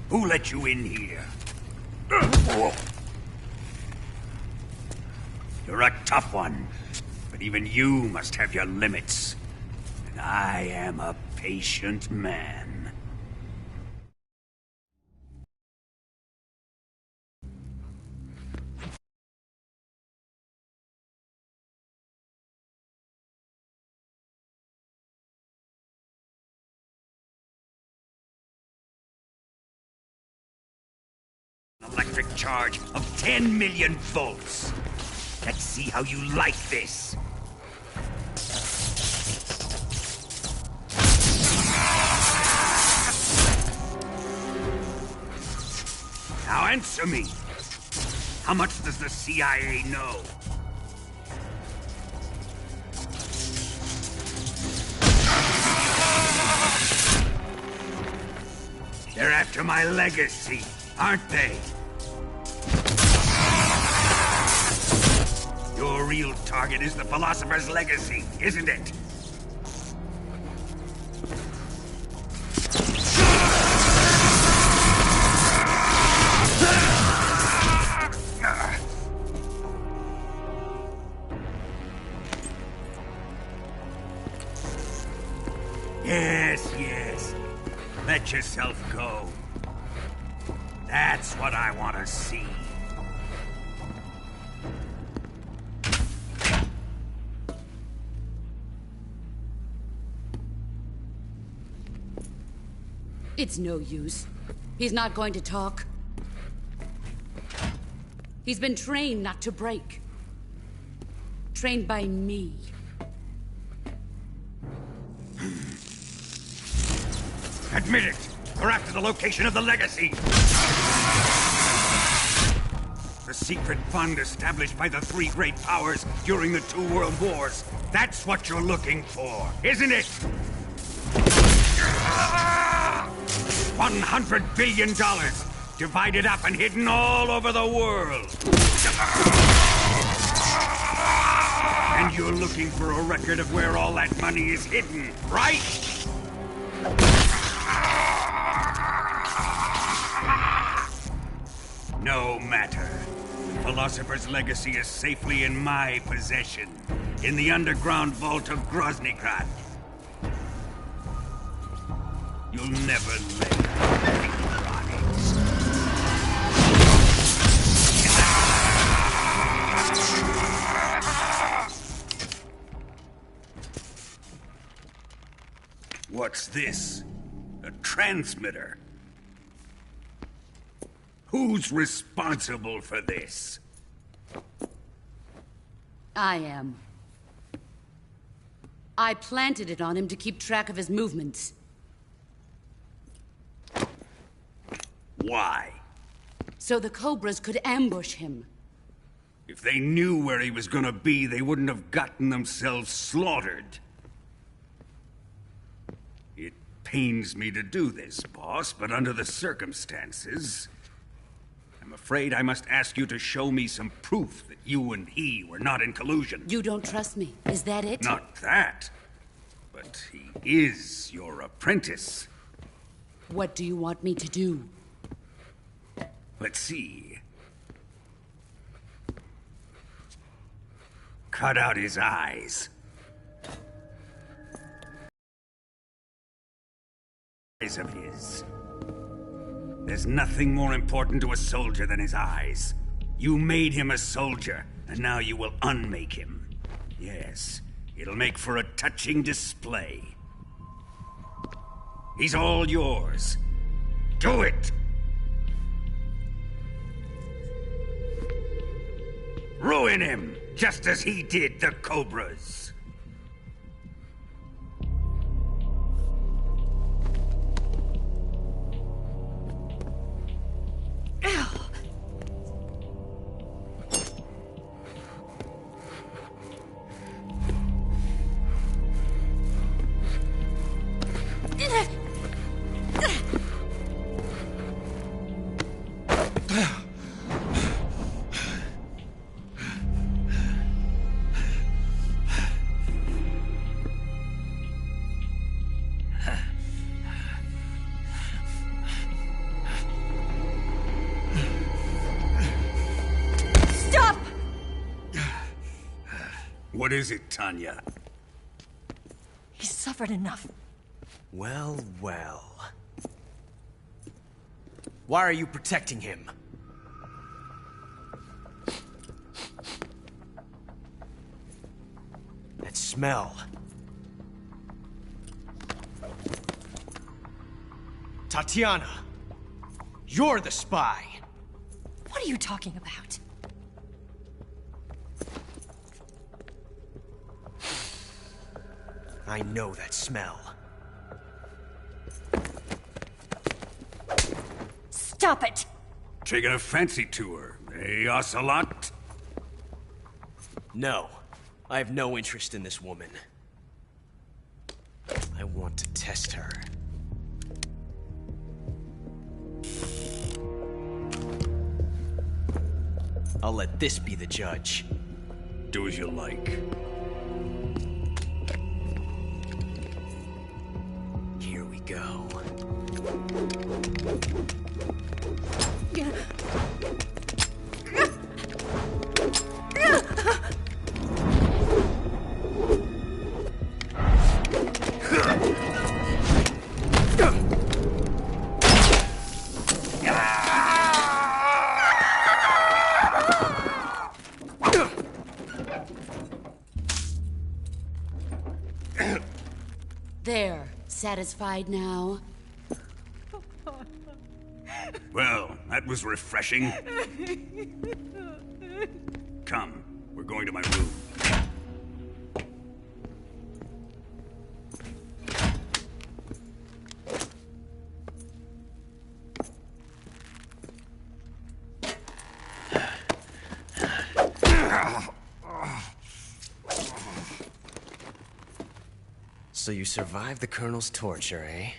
Who let you in here? You're a tough one, but even you must have your limits. And I am a patient man. Electric charge of 10 million volts. Let's see how you like this. Now answer me. How much does the CIA know? They're after my legacy, aren't they? Your real target is the Philosopher's legacy, isn't it? Yes. Let yourself go. That's what I want to see. It's no use. He's not going to talk. He's been trained not to break. Trained by me. Admit it! We're after the location of the legacy! The secret fund established by the three great powers during the 2 world wars. That's what you're looking for, isn't it? $100 billion, divided up and hidden all over the world. And you're looking for a record of where all that money is hidden, right? No matter. The Philosopher's legacy is safely in my possession, in the underground vault of Groznygrad. You'll never lay a finger on it. What's this? A transmitter? Who's responsible for this? I am. I planted it on him to keep track of his movements. Why? So the Cobras could ambush him. If they knew where he was gonna be, they wouldn't have gotten themselves slaughtered. It pains me to do this, boss, but under the circumstances, I'm afraid I must ask you to show me some proof that you and he were not in collusion. You don't trust me, is that it? Not that. But he is your apprentice. What do you want me to do? Let's see. Cut out his eyes. Eyes of his. There's nothing more important to a soldier than his eyes. You made him a soldier, and now you will unmake him. Yes, it'll make for a touching display. He's all yours. Do it! Ruin him, just as he did the Cobras. What is it, Tanya? He's suffered enough. Well, well. Why are you protecting him? That smell. Tatiana! You're the spy! What are you talking about? I know that smell. Stop it! Taking a fancy to her, eh, Ocelot? No. I have no interest in this woman. I want to test her. I'll let this be the judge. Do as you like. Here we go. There. Satisfied now? Well, that was refreshing. Come, we're going to my room. So you survived the Colonel's torture, eh?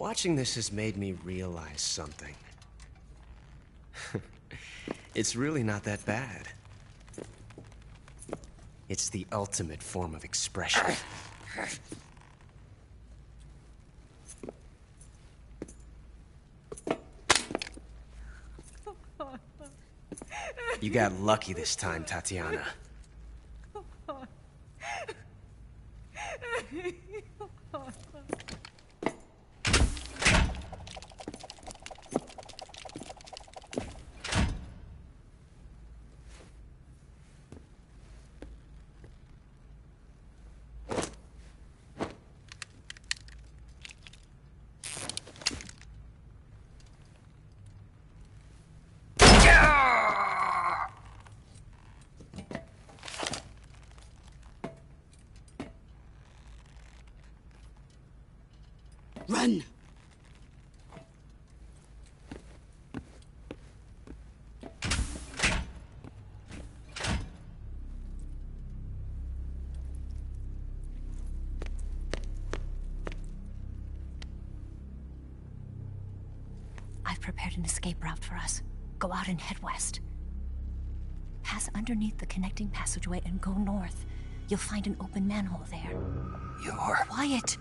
Watching this has made me realize something. It's really not that bad. It's the ultimate form of expression. You got lucky this time, Tatiana. Run! I've prepared an escape route for us. Go out and head west. Pass underneath the connecting passageway and go north. You'll find an open manhole there. You're... Quiet!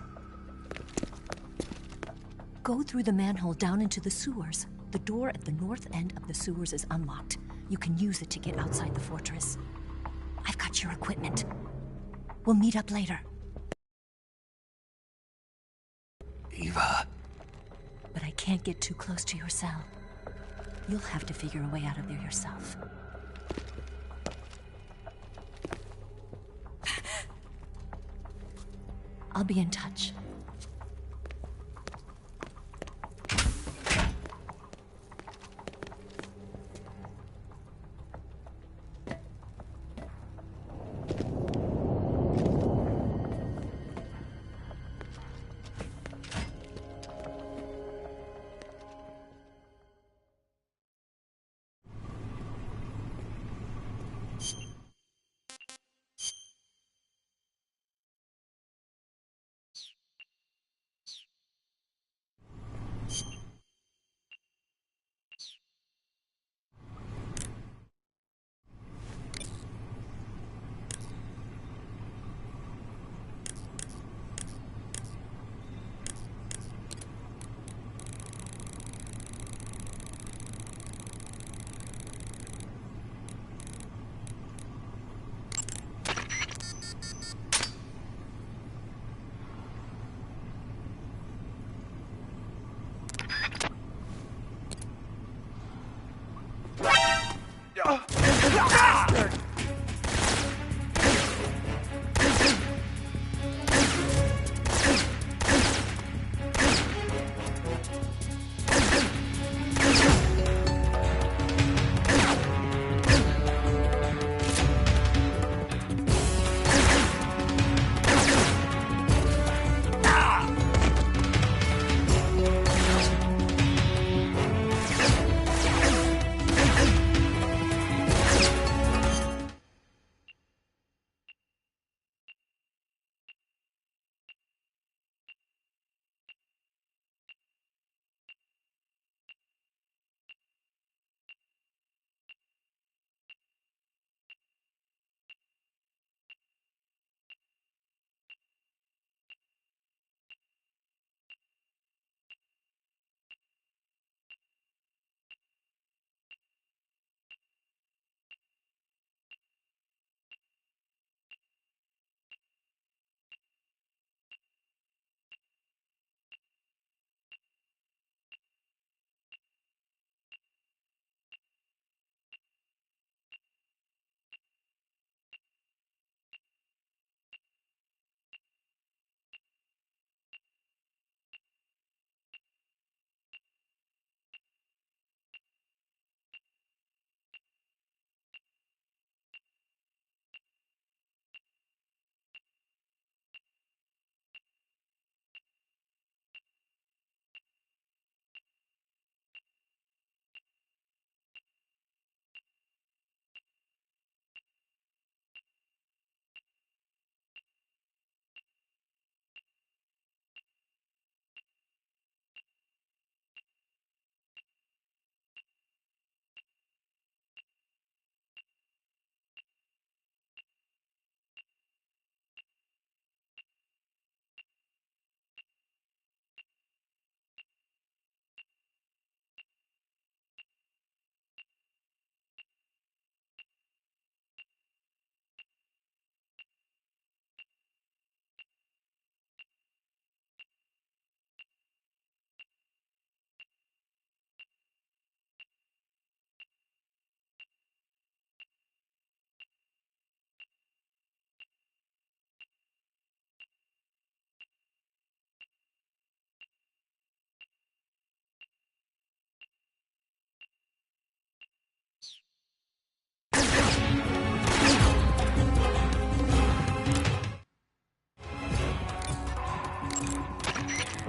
Go through the manhole down into the sewers. The door at the north end of the sewers is unlocked. You can use it to get outside the fortress. I've got your equipment. We'll meet up later. Eva... But I can't get too close to your cell. You'll have to figure a way out of there yourself. I'll be in touch.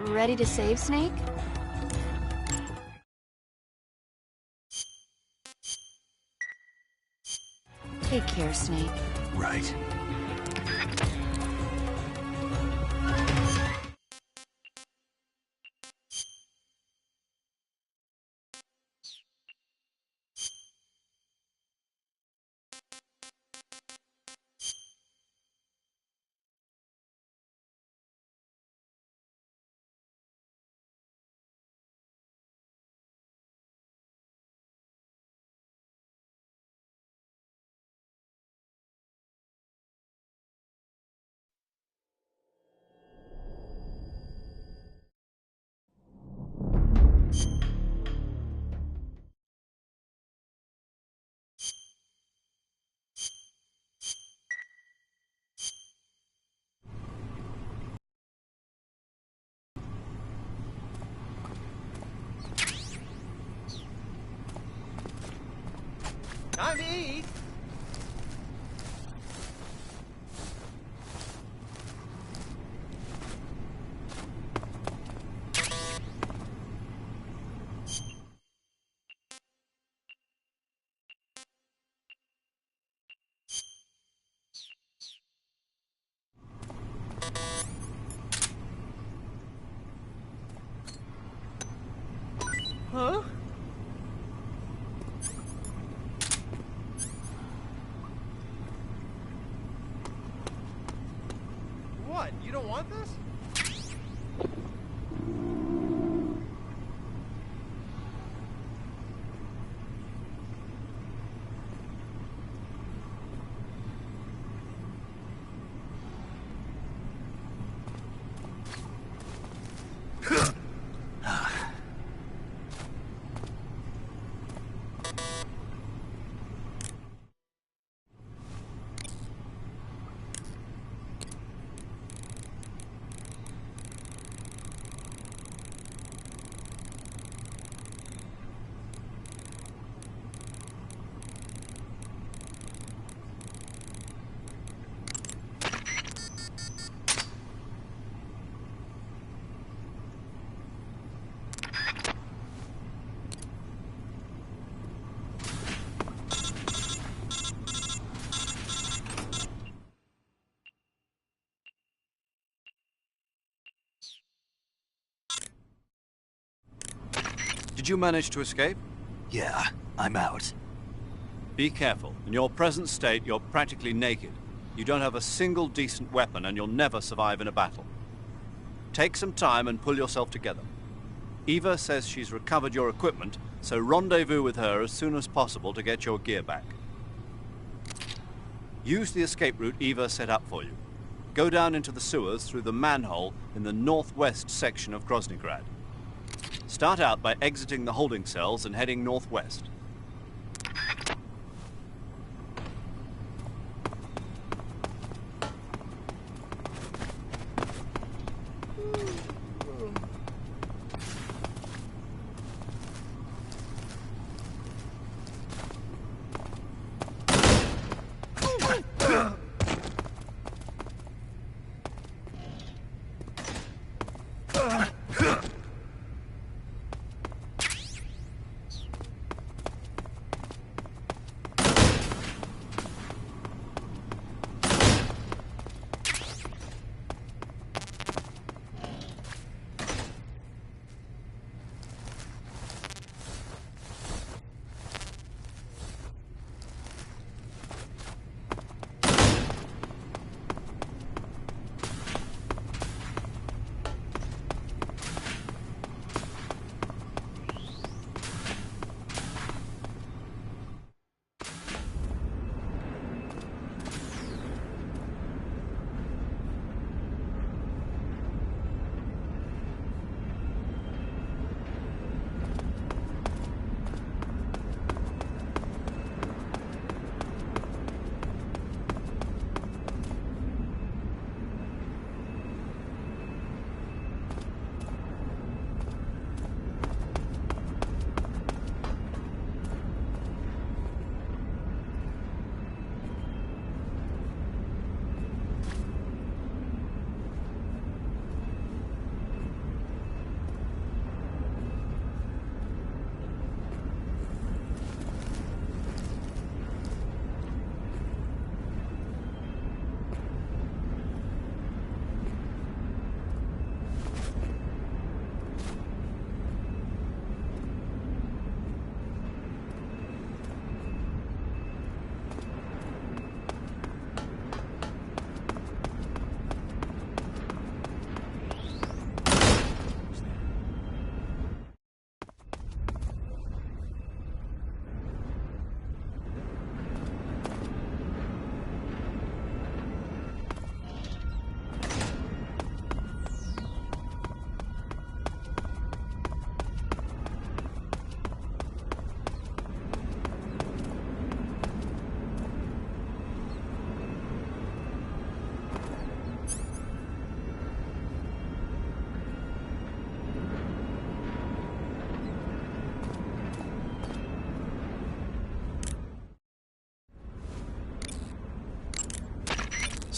Ready to save, Snake? Take care, Snake. Right. Time to eat! Huh? What? You don't want this? Did you manage to escape? Yeah, I'm out. Be careful. In your present state, you're practically naked. You don't have a single decent weapon, and you'll never survive in a battle. Take some time and pull yourself together. Eva says she's recovered your equipment, so rendezvous with her as soon as possible to get your gear back. Use the escape route Eva set up for you. Go down into the sewers through the manhole in the northwest section of Groznygrad. Start out by exiting the holding cells and heading northwest.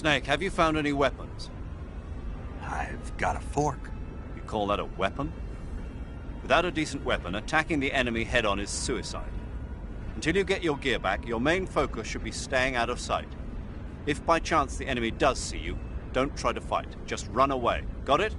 Snake, have you found any weapons? I've got a fork. You call that a weapon? Without a decent weapon, attacking the enemy head-on is suicide. Until you get your gear back, your main focus should be staying out of sight. If by chance the enemy does see you, don't try to fight. Just run away. Got it?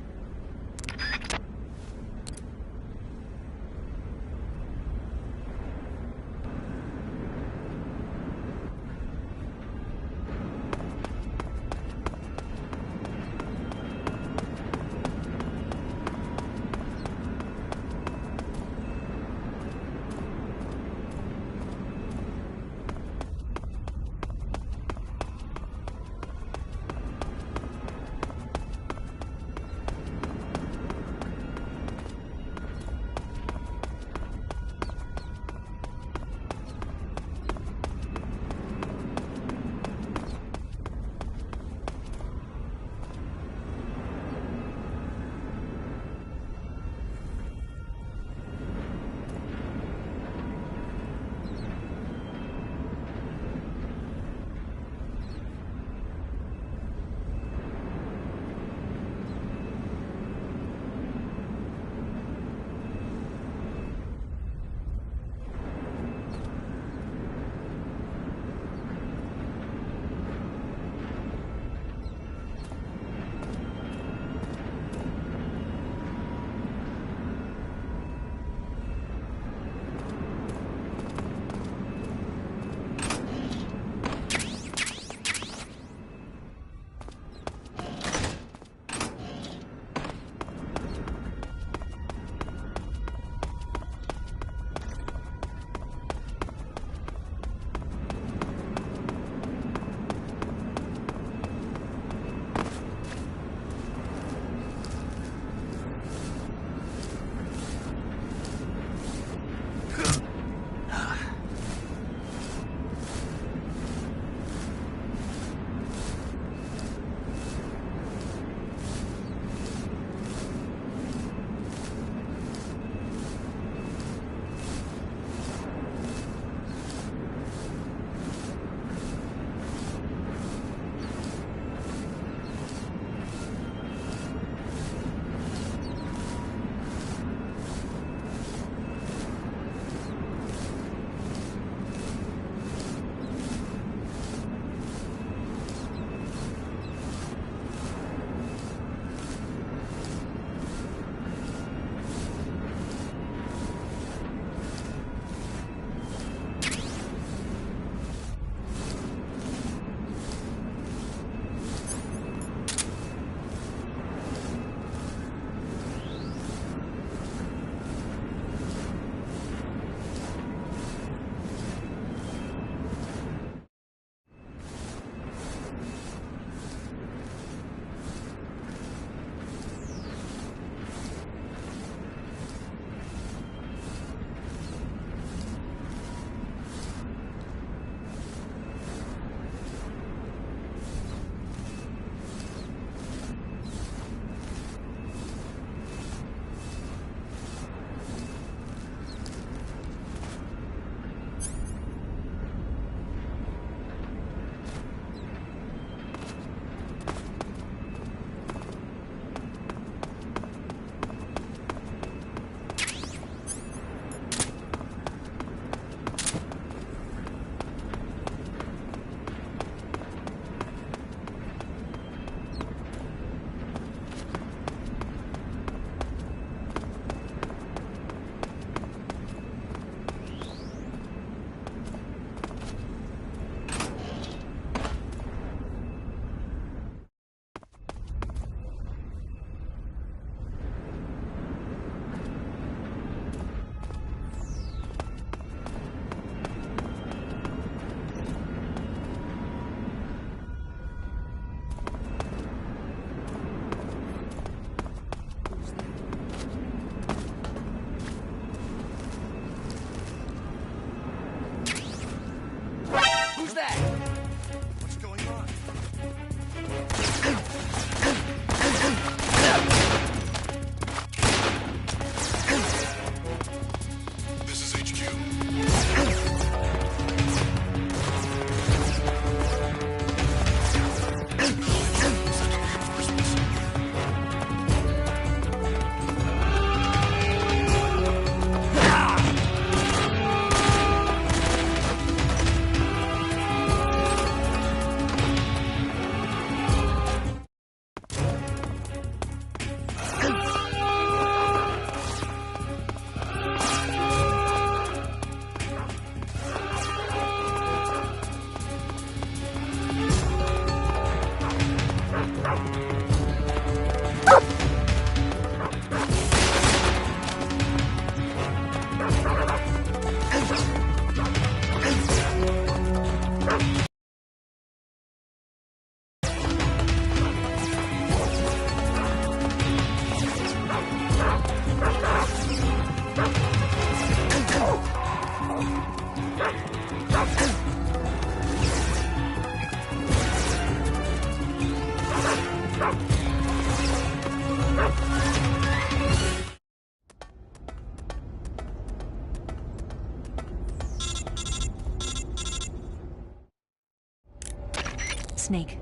Snake,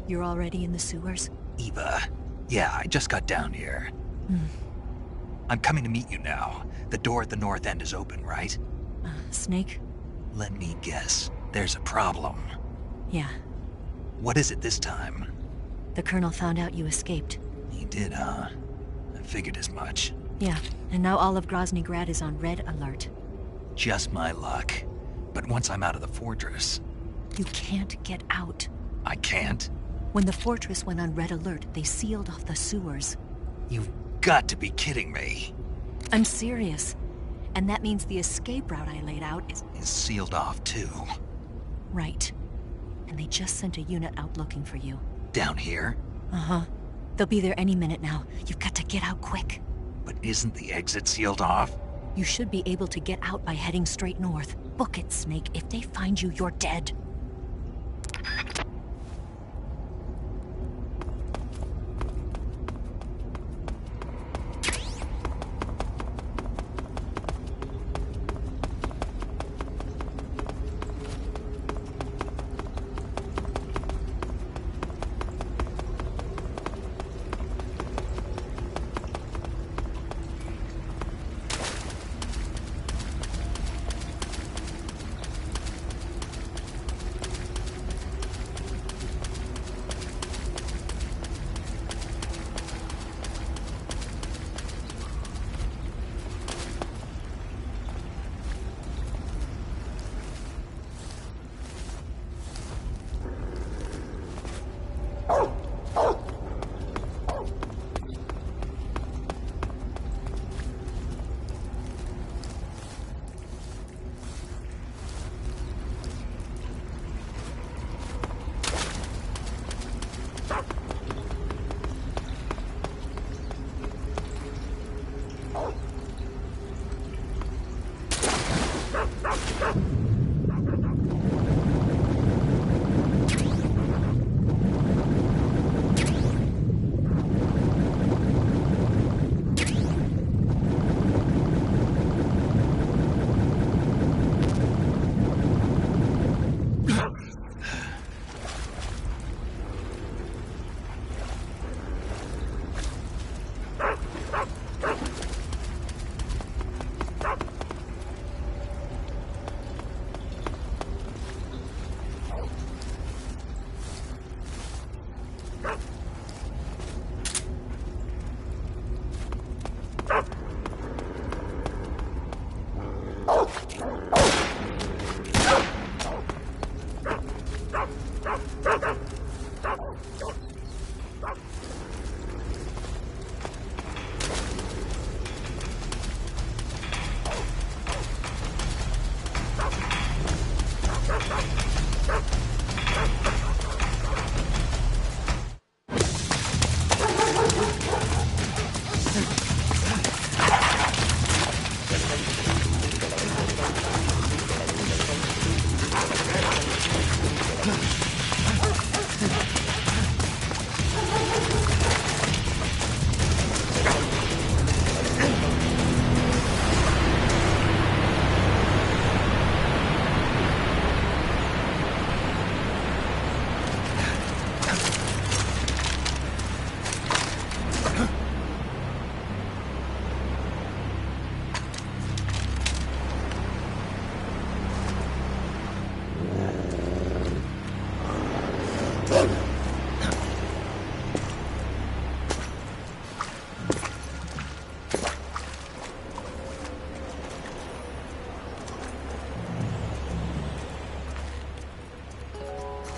you're already in the sewers? Eva. Yeah, I just got down here. I'm coming to meet you now. The door at the north end is open, right? Snake? Let me guess. There's a problem. Yeah. What is it this time? The Colonel found out you escaped. He did, huh? I figured as much. Yeah, and now all of Grozny Grad is on red alert. Just my luck. But once I'm out of the fortress... You can't get out. I can't? When the fortress went on red alert, they sealed off the sewers. You've got to be kidding me. I'm serious. And that means the escape route I laid out is Sealed off, too. right. And they just sent a unit out looking for you. Down here? Uh-huh. They'll be there any minute now. You've got to get out quick. But isn't the exit sealed off? You should be able to get out by heading straight north. Book it, Snake. If they find you, you're dead.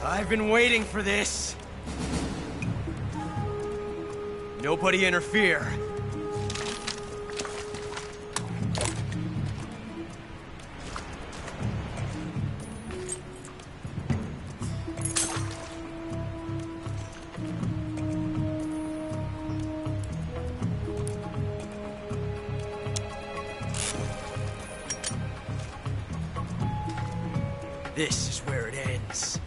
I've been waiting for this. Nobody interfere. This is where it ends.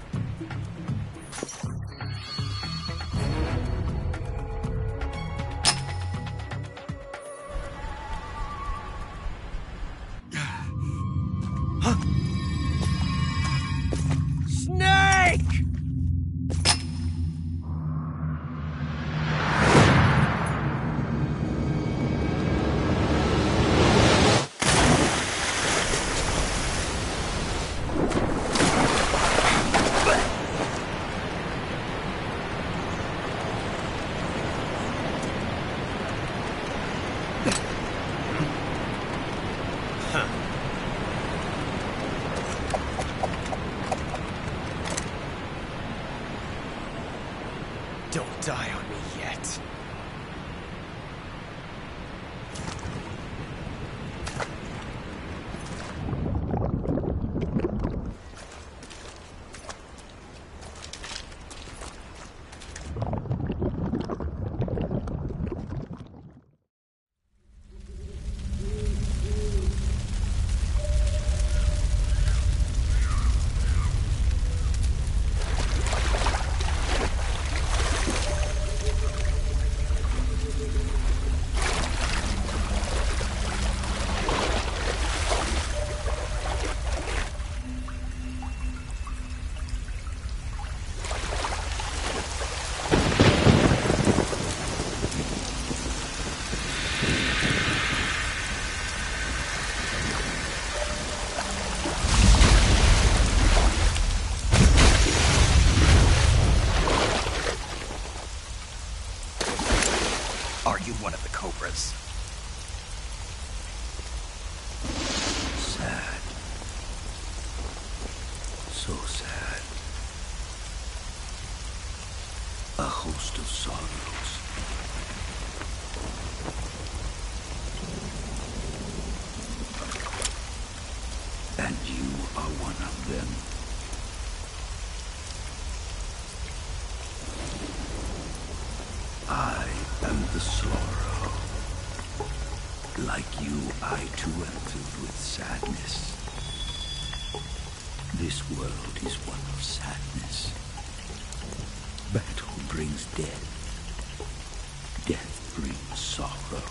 die on me yet. Are you one of the Cobras? Sad. So sad. A host of sorrows. And you are one of them. I am the sorrow. Like you, I too am filled with sadness. This world is one of sadness. Battle brings death. Death brings sorrow.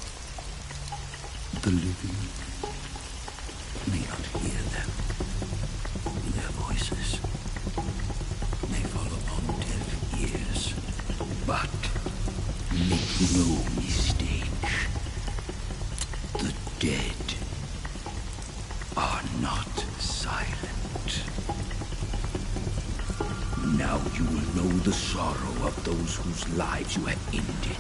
The living may not hear them. Their voices may fall upon deaf ears. But make no mistake, the dead are not silent. Now you will know the sorrow of those whose lives you have ended.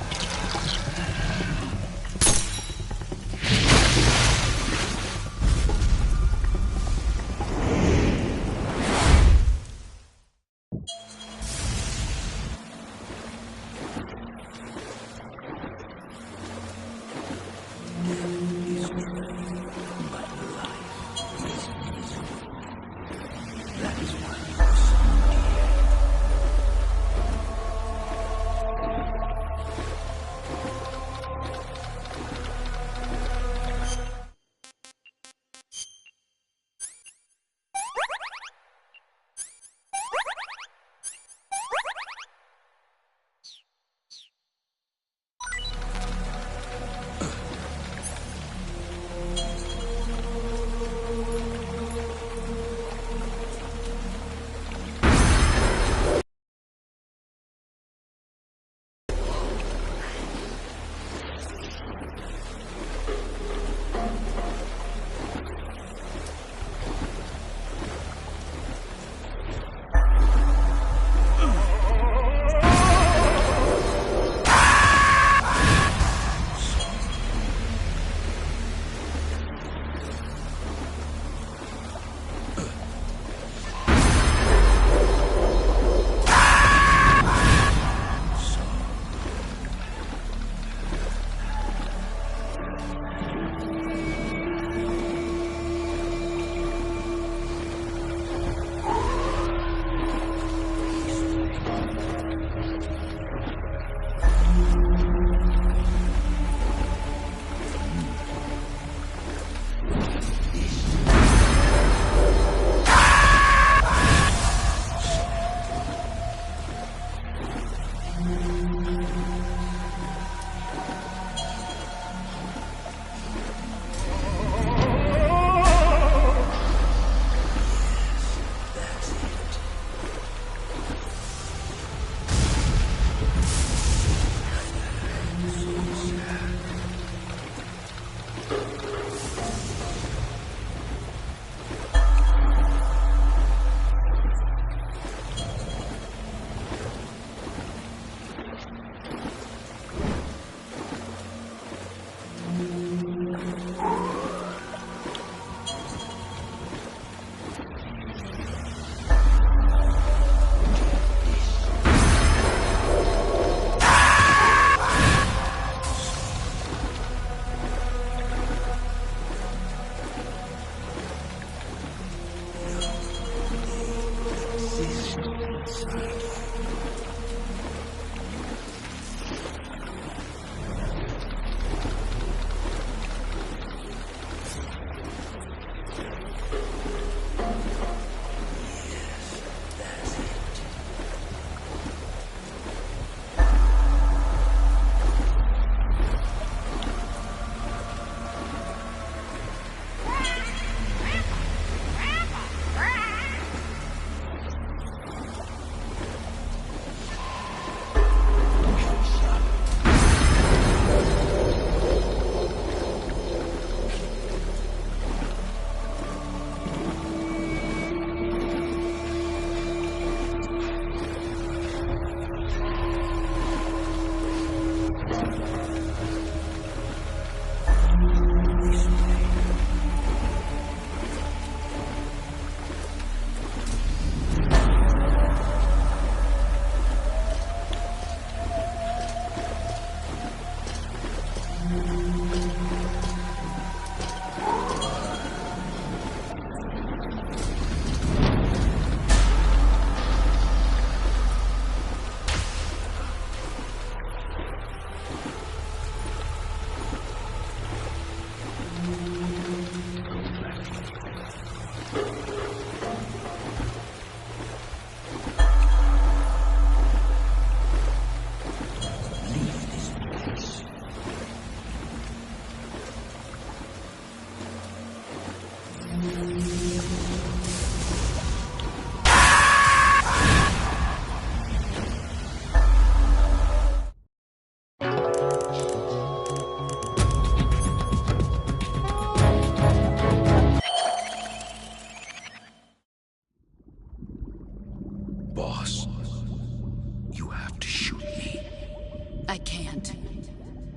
can't.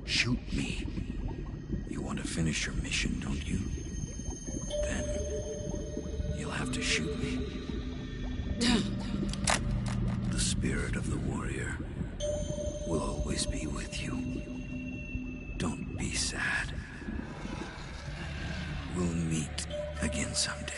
Shoot me. You want to finish your mission, don't you? Then you'll have to shoot me. The spirit of the warrior will always be with you. Don't be sad. We'll meet again someday.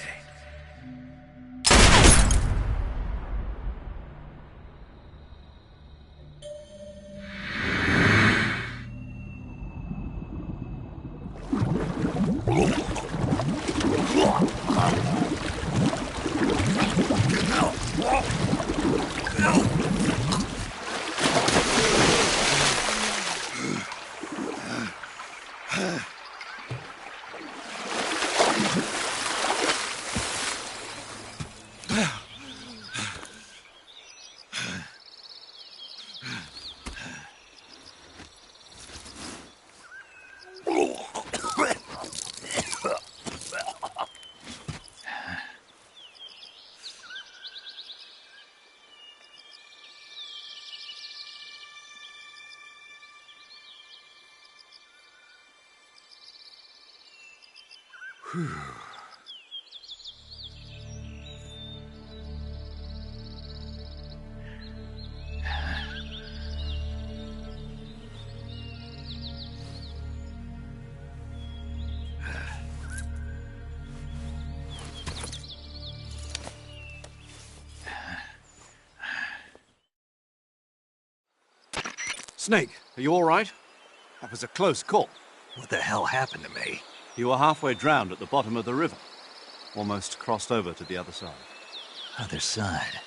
Snake, are you all right? That was a close call. What the hell happened to me? You were halfway drowned at the bottom of the river. Almost crossed over to the other side. Other side.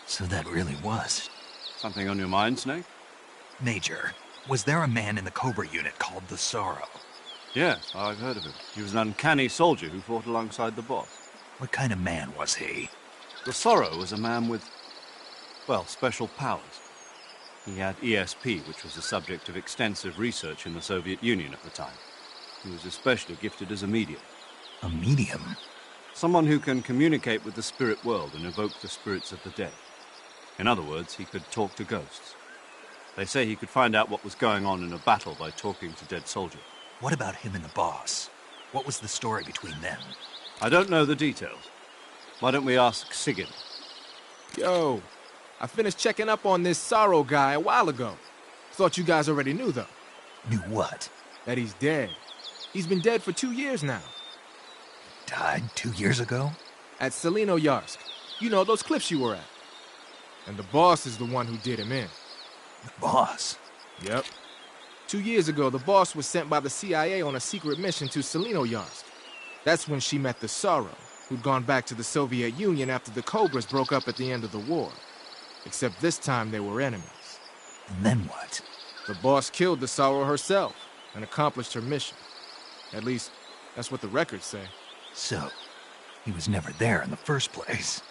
So that really was. Something on your mind, Snake? Major, was there a man in the Cobra unit called the Sorrow? Yes, I've heard of him. He was an uncanny soldier who fought alongside the boss. What kind of man was he? The Sorrow was a man with, well, special powers. He had ESP, which was the subject of extensive research in the Soviet Union at the time. He was especially gifted as a medium. A medium? Someone who can communicate with the spirit world and evoke the spirits of the dead. In other words, he could talk to ghosts. They say he could find out what was going on in a battle by talking to dead soldiers. What about him and the boss? What was the story between them? I don't know the details. Why don't we ask Sigurd? Yo, I finished checking up on this Sorrow guy a while ago. Thought you guys already knew, though. Knew what? That he's dead. He's been dead for 2 years now. Died 2 years ago? At Selino-Yarsk. You know, those cliffs you were at. And the boss is the one who did him in. The boss? Yep. 2 years ago, the boss was sent by the CIA on a secret mission to Selino-Yarsk. That's when she met the Sorrow, who'd gone back to the Soviet Union after the Cobras broke up at the end of the war. Except this time they were enemies. And then what? The boss killed the Sorrow herself and accomplished her mission. At least, that's what the records say. So, he was never there in the first place.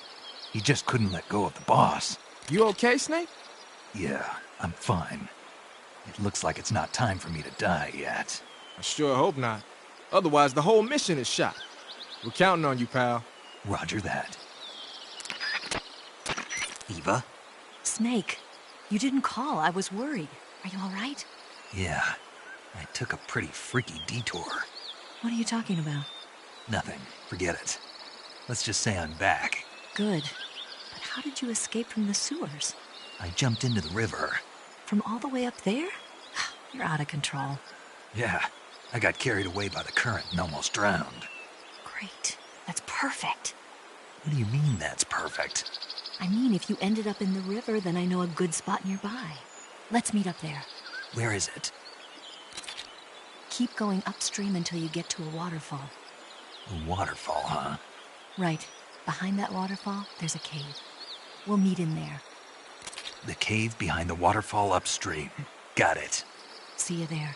He just couldn't let go of the boss. You okay, Snake? Yeah, I'm fine. It looks like it's not time for me to die yet. I sure hope not. Otherwise, the whole mission is shot. We're counting on you, pal. Roger that. Eva? Snake, you didn't call. I was worried. Are you all right? Yeah, I took a pretty freaky detour. What are you talking about? Nothing. Forget it. Let's just say I'm back. Good. But how did you escape from the sewers? I jumped into the river. From all the way up there? You're out of control. Yeah, I got carried away by the current and almost drowned. Great. That's perfect. What do you mean that's perfect? I mean, if you ended up in the river, then I know a good spot nearby. Let's meet up there. Where is it? Keep going upstream until you get to a waterfall. A waterfall, huh? Right. Behind that waterfall, there's a cave. We'll meet in there. The cave behind the waterfall upstream. Got it. See you there.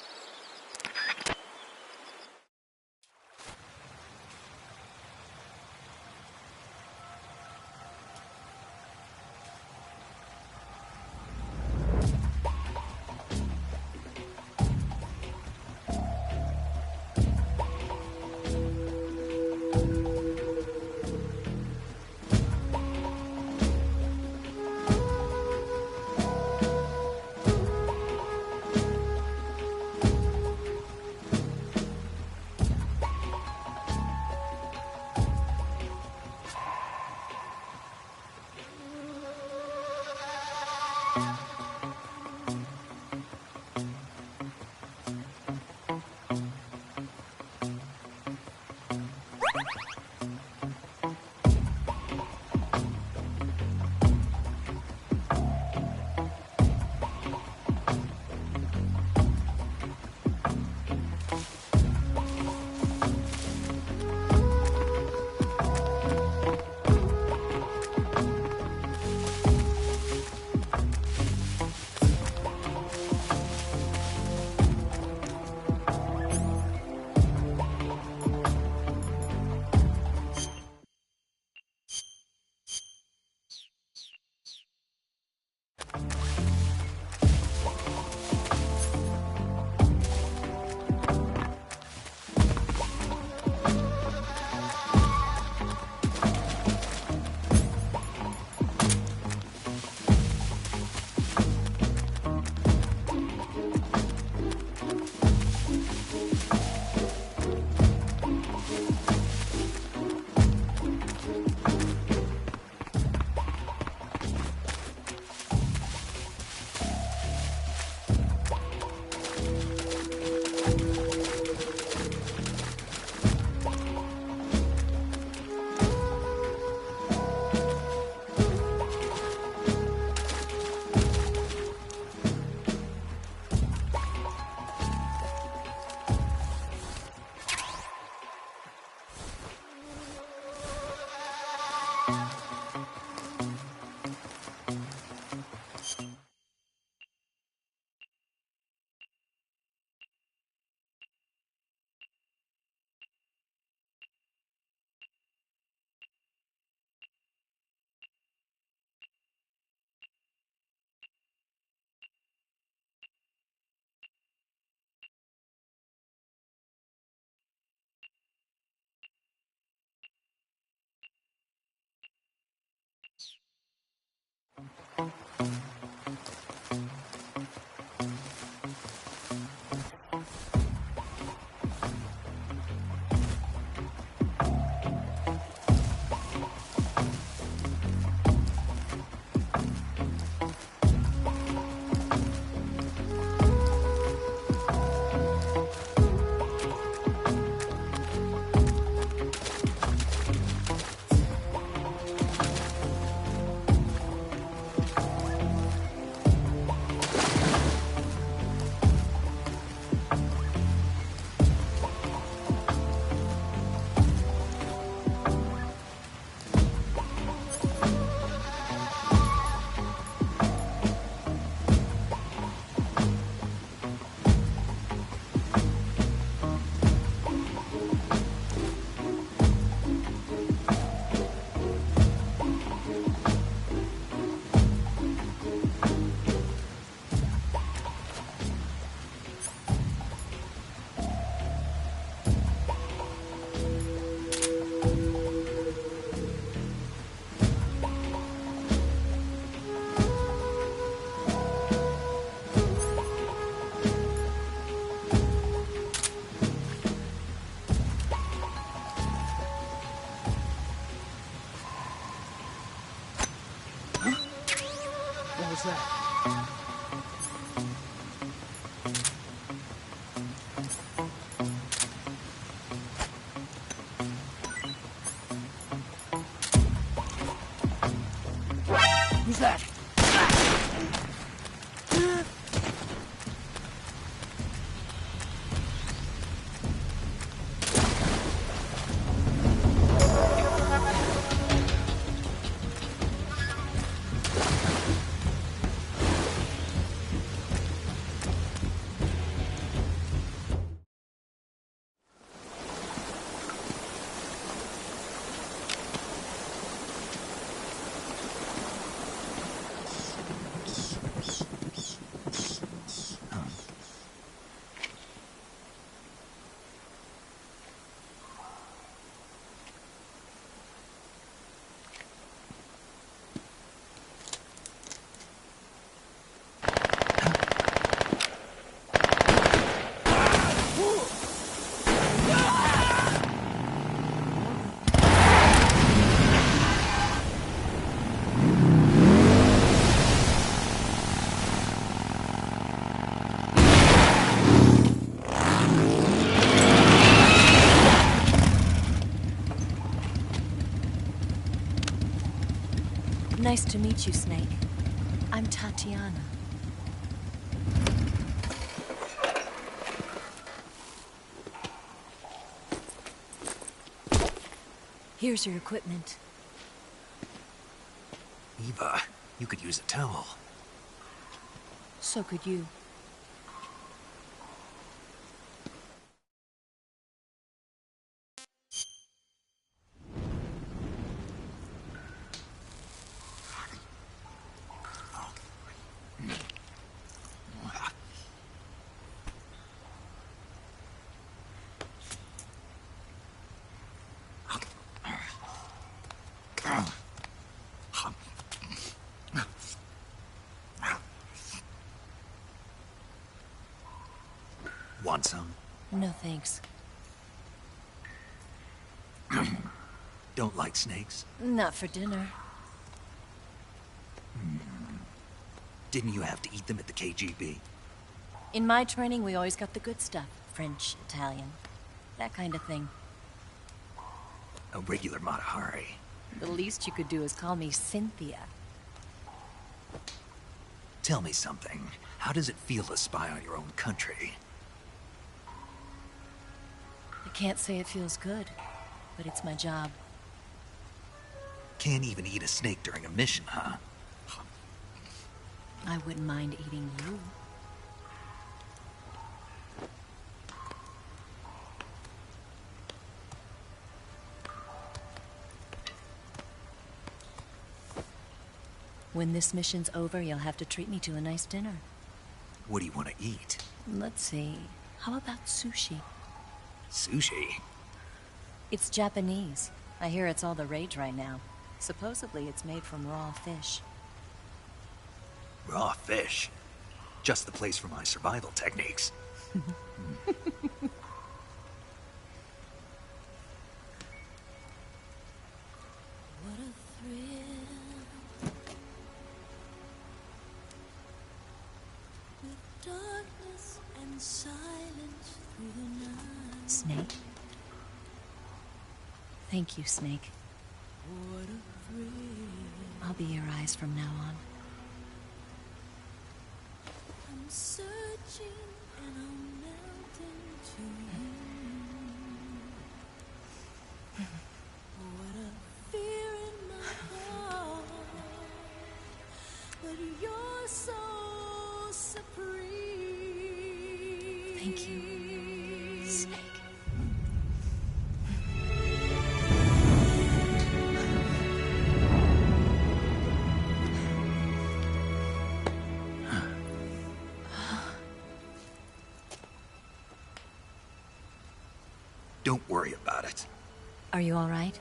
that? Nice to meet you, Snake. I'm Tatiana. Here's your equipment. Eva, you could use a towel. So could you. Want some? No thanks. Don't like snakes? Not for dinner. Didn't you have to eat them at the KGB? In my training, we always got the good stuff. French, Italian, that kind of thing. A regular Mata Hari. The least you could do is call me Cynthia. Tell me something. How does it feel to spy on your own country? I can't say it feels good, but it's my job. Can't even eat a snake during a mission, huh? I wouldn't mind eating you. When this mission's over, you'll have to treat me to a nice dinner. What do you want to eat? Let's see. How about sushi? Sushi? It's Japanese. I hear it's all the rage right now. Supposedly it's made from raw fish. Raw fish? Just the place for my survival techniques. What a thrill. With darkness and silence through the night. Snake? Thank you, Snake. What a thrill. I'll be your eyes from now on. I'm searching and I'm melting to you. What a fear in my heart, but you're so supreme. Thank you, Snake. Don't worry about it. Are you all right?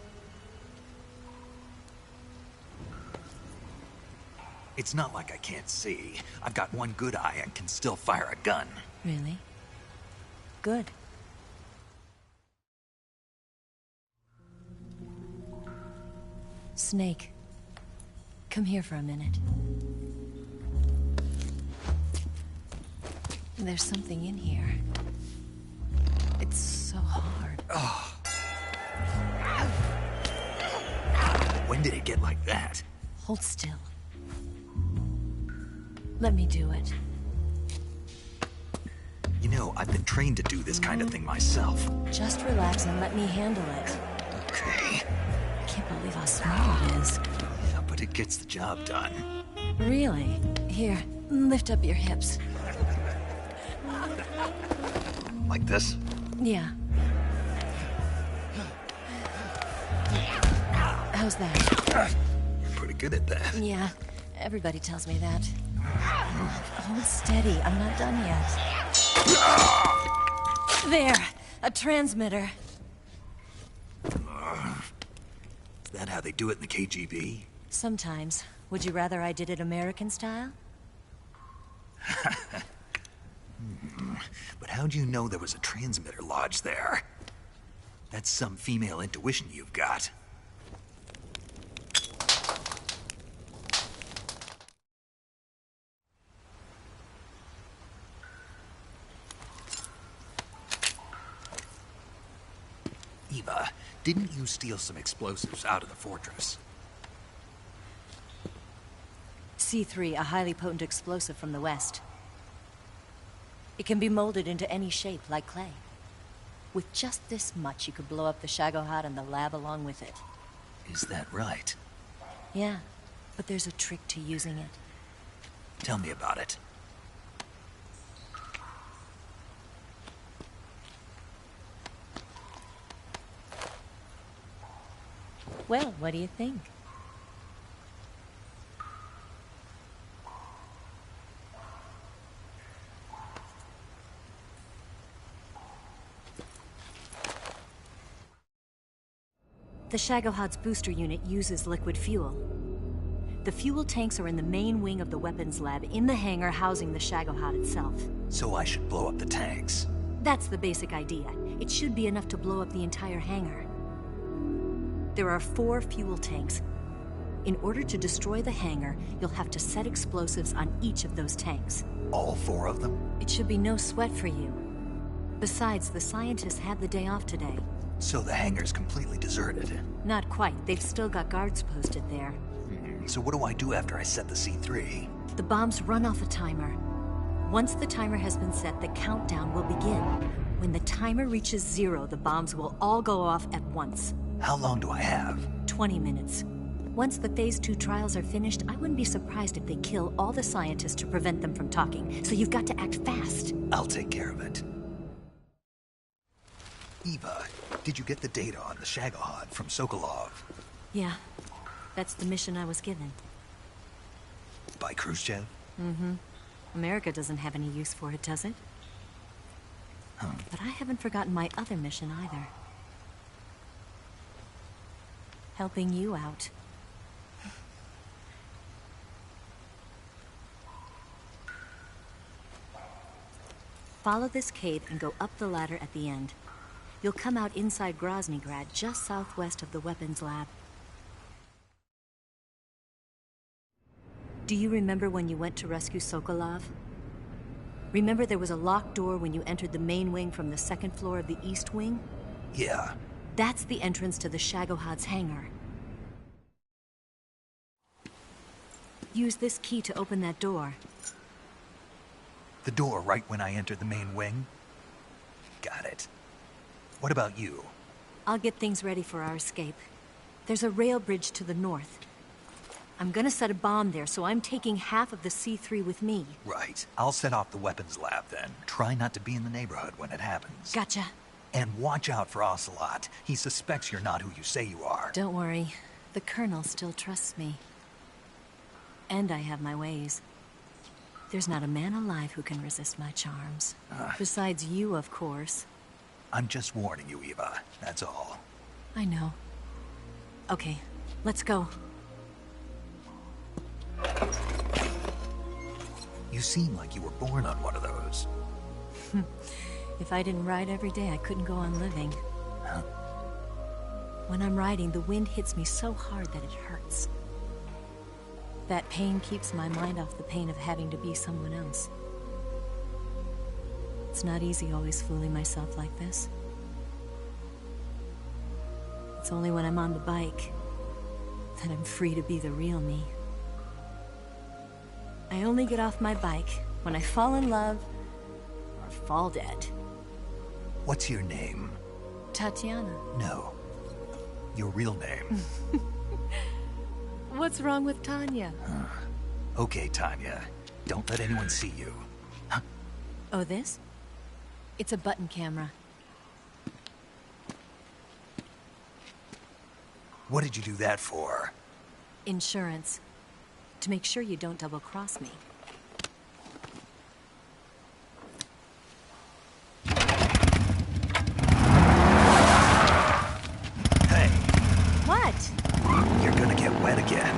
It's not like I can't see. I've got one good eye and can still fire a gun. Really? Good. Snake, come here for a minute. There's something in here. It's so hard. Oh. When did it get like that? Hold still. Let me do it. You know, I've been trained to do this kind of thing myself. Just relax and let me handle it. Okay. I can't believe how small it is. Yeah, but it gets the job done. Really? Here, lift up your hips. Like this? Yeah. How's that? You're pretty good at that. Yeah, everybody tells me that. Hold steady, I'm not done yet. There, a transmitter. Is that how they do it in the KGB? Sometimes. Would you rather I did it American style? But how'd you know there was a transmitter lodged there? That's some female intuition you've got. Eva, didn't you steal some explosives out of the fortress? C3, a highly potent explosive from the west. It can be molded into any shape, like clay. With just this much, you could blow up the Shagohod and the lab along with it. Is that right? Yeah, but there's a trick to using it. Tell me about it. Well, what do you think? The Shagohod's booster unit uses liquid fuel. The fuel tanks are in the main wing of the weapons lab in the hangar housing the Shagohod itself. So I should blow up the tanks. That's the basic idea. It should be enough to blow up the entire hangar. There are 4 fuel tanks. In order to destroy the hangar, you'll have to set explosives on each of those tanks. All 4 of them? It should be no sweat for you. Besides, the scientists had the day off today. So the hangar's completely deserted. Not quite. They've still got guards posted there. So what do I do after I set the C3? The bombs run off a timer. Once the timer has been set, the countdown will begin. When the timer reaches 0, the bombs will all go off at once. How long do I have? 20 minutes. Once the Phase 2 trials are finished, I wouldn't be surprised if they kill all the scientists to prevent them from talking. So you've got to act fast. I'll take care of it. Eva, did you get the data on the Shagohod from Sokolov? Yeah, that's the mission I was given. By Khrushchev? Mm-hmm. America doesn't have any use for it, does it? But I haven't forgotten my other mission either. Helping you out. Follow this cave and go up the ladder at the end. You'll come out inside Groznygrad, just southwest of the weapons lab. Do you remember when you went to rescue Sokolov? Remember there was a locked door when you entered the main wing from the 2nd floor of the East Wing? Yeah. That's the entrance to the Shagohod's hangar. Use this key to open that door. The door right when I entered the main wing? Got it. What about you? I'll get things ready for our escape. There's a rail bridge to the north. I'm gonna set a bomb there, so I'm taking half of the C3 with me. Right. I'll set off the weapons lab then. Try not to be in the neighborhood when it happens. Gotcha. And watch out for Ocelot. He suspects you're not who you say you are. Don't worry. The Colonel still trusts me. And I have my ways. There's not a man alive who can resist my charms. Besides you, of course. I'm just warning you, Eva. That's all. I know. Okay, let's go. You seem like you were born on one of those. If I didn't ride every day, I couldn't go on living. Huh? When I'm riding, the wind hits me so hard that it hurts. That pain keeps my mind off the pain of having to be someone else. It's not easy always fooling myself like this. It's only when I'm on the bike that I'm free to be the real me. I only get off my bike when I fall in love or fall dead. What's your name? Tatiana. No. Your real name. What's wrong with Tanya? Okay, Tanya. Don't let anyone see you. Huh? Oh, this? It's a button camera. What did you do that for? Insurance. To make sure you don't double-cross me. Hey. What? You're gonna get wet again.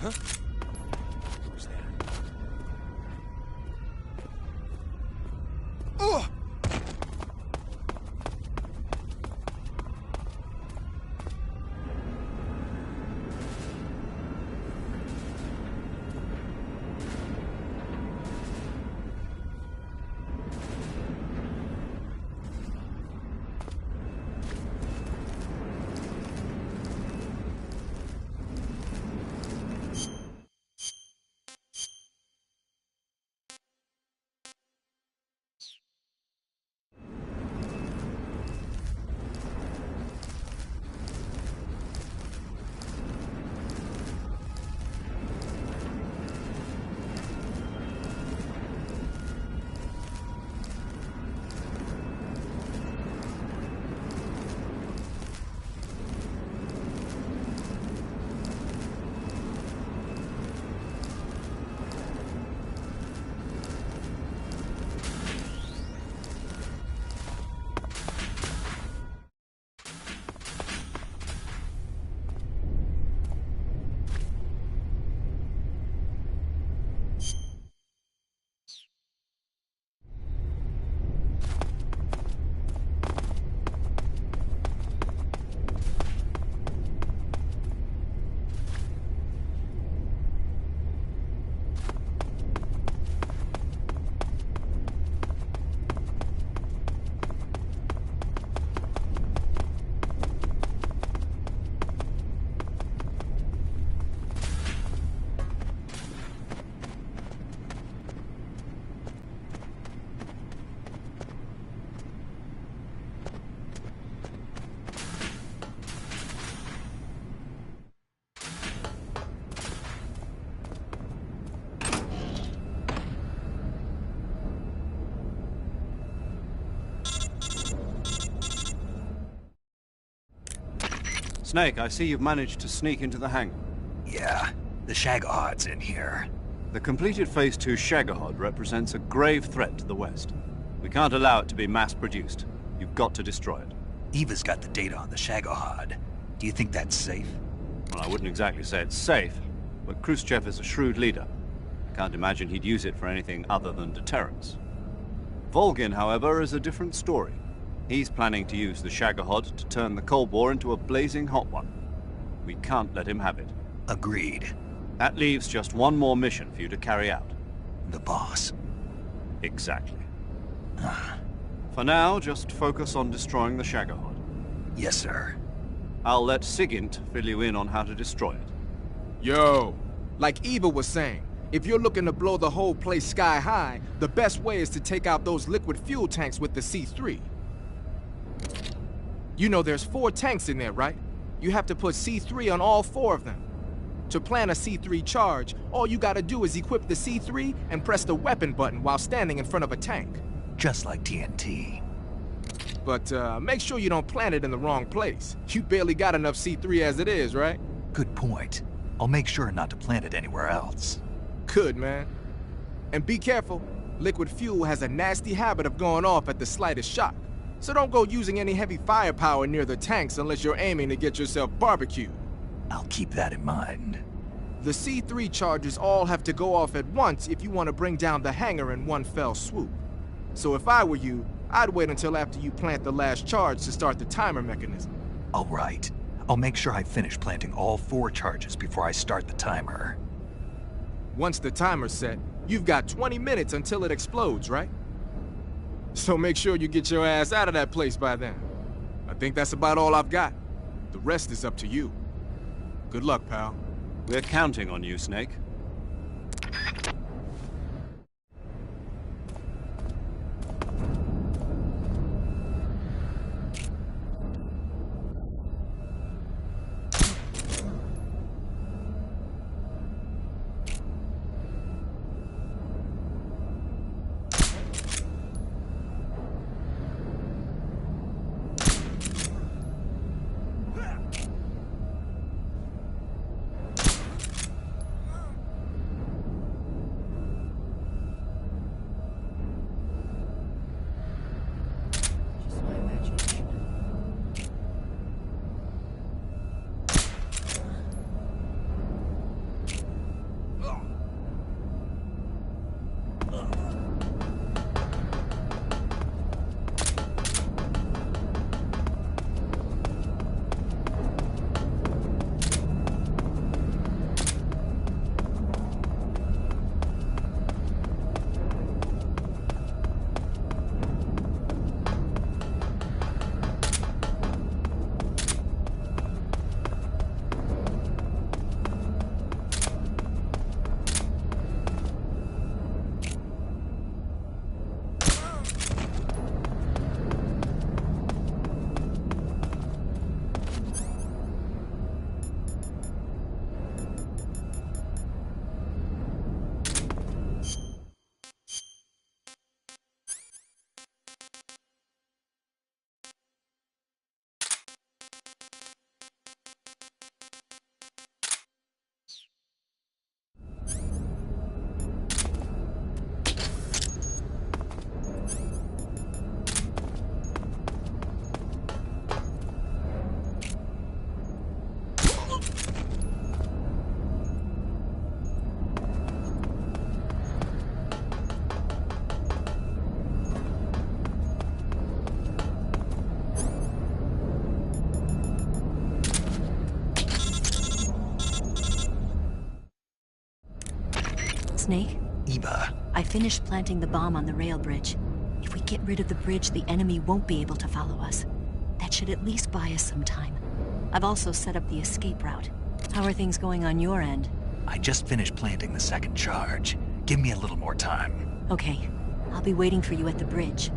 Who's there? Snake, I see you've managed to sneak into the hangar. Yeah, the Shagohod's in here. The completed Phase 2 Shagohod represents a grave threat to the West. We can't allow it to be mass-produced. You've got to destroy it. Eva's got the data on the Shagohod. Do you think that's safe? Well, I wouldn't exactly say it's safe, but Khrushchev is a shrewd leader. Can't imagine he'd use it for anything other than deterrence. Volgin, however, is a different story. He's planning to use the Shagohod to turn the Cold War into a blazing hot one. We can't let him have it. Agreed. That leaves just one more mission for you to carry out. The boss. Exactly. For now, just focus on destroying the Shagohod. Yes, sir. I'll let Sigint fill you in on how to destroy it. Yo, like Eva was saying, if you're looking to blow the whole place sky high, the best way is to take out those liquid fuel tanks with the C3. You know there's 4 tanks in there, right? You have to put C3 on all 4 of them. To plan a C3 charge, all you gotta do is equip the C3 and press the weapon button while standing in front of a tank. Just like TNT. But make sure you don't plant it in the wrong place. You barely got enough C3 as it is, right? Good point. I'll make sure not to plant it anywhere else. Good, man. And be careful. Liquid fuel has a nasty habit of going off at the slightest shock. So don't go using any heavy firepower near the tanks unless you're aiming to get yourself barbecued. I'll keep that in mind. The C3 charges all have to go off at once if you want to bring down the hangar in one fell swoop. So if I were you, I'd wait until after you plant the last charge to start the timer mechanism. All right. I'll make sure I finish planting all 4 charges before I start the timer. Once the timer's set, you've got 20 minutes until it explodes, right? So make sure you get your ass out of that place by then. I think that's about all I've got. The rest is up to you. Good luck, pal. We're counting on you, Snake. Snake? Eva. I finished planting the bomb on the rail bridge. If we get rid of the bridge, the enemy won't be able to follow us. That should at least buy us some time. I've also set up the escape route. How are things going on your end? I just finished planting the second charge. Give me a little more time. Okay. I'll be waiting for you at the bridge.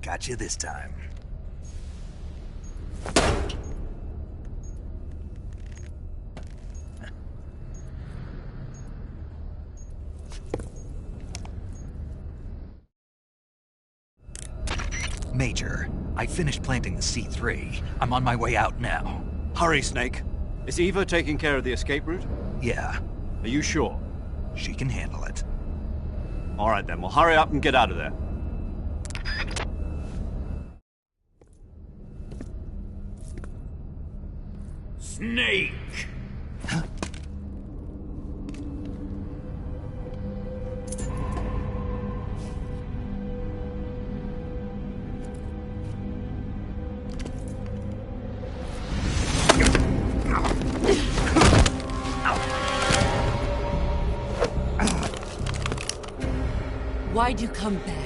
Got you this time. Major, I finished planting the C3. I'm on my way out now. Hurry, Snake. Is Eva taking care of the escape route? Yeah. Are you sure? She can handle it. All right then, well hurry up and get out of there. Snake! Huh? Why'd you come back?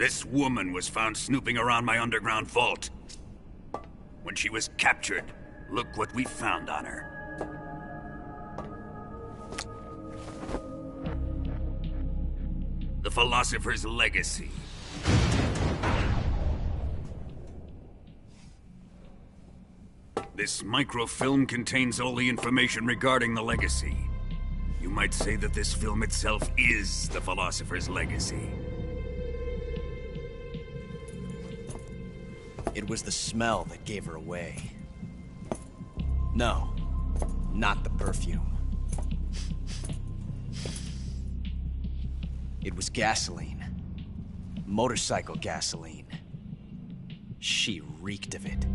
This woman was found snooping around my underground vault. When she was captured, look what we found on her. The Philosopher's Legacy. This microfilm contains all the information regarding the Legacy. You might say that this film itself is the Philosopher's Legacy. It was the smell that gave her away. No, not the perfume. It was gasoline. Motorcycle gasoline. She reeked of it.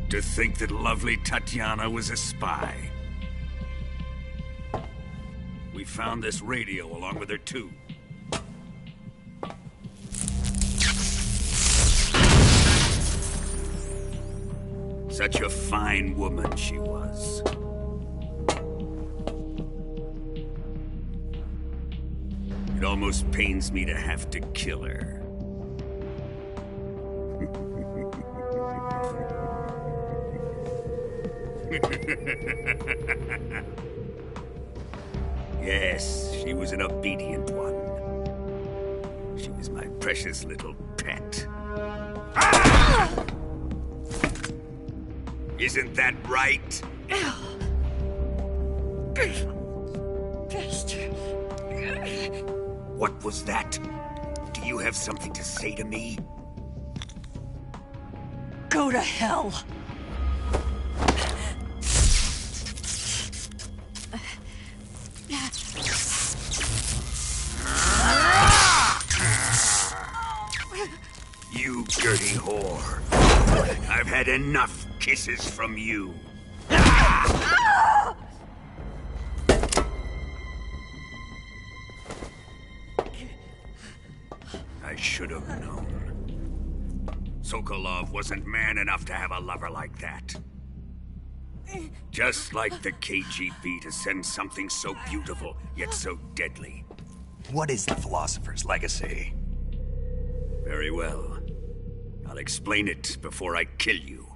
To think that lovely Tatiana was a spy. We found this radio along with her too. Such a fine woman she was. It almost pains me to have to kill her. Yes, she was an obedient one. She was my precious little pet. Ah! Isn't that right? What was that? Do you have something to say to me? Go to hell. You dirty whore. I've had enough kisses from you. I should have known. Sokolov wasn't man enough to have a lover like that. Just like the KGB to send something so beautiful, yet so deadly. What is the Philosopher's Legacy? Very well. I'll explain it before I kill you.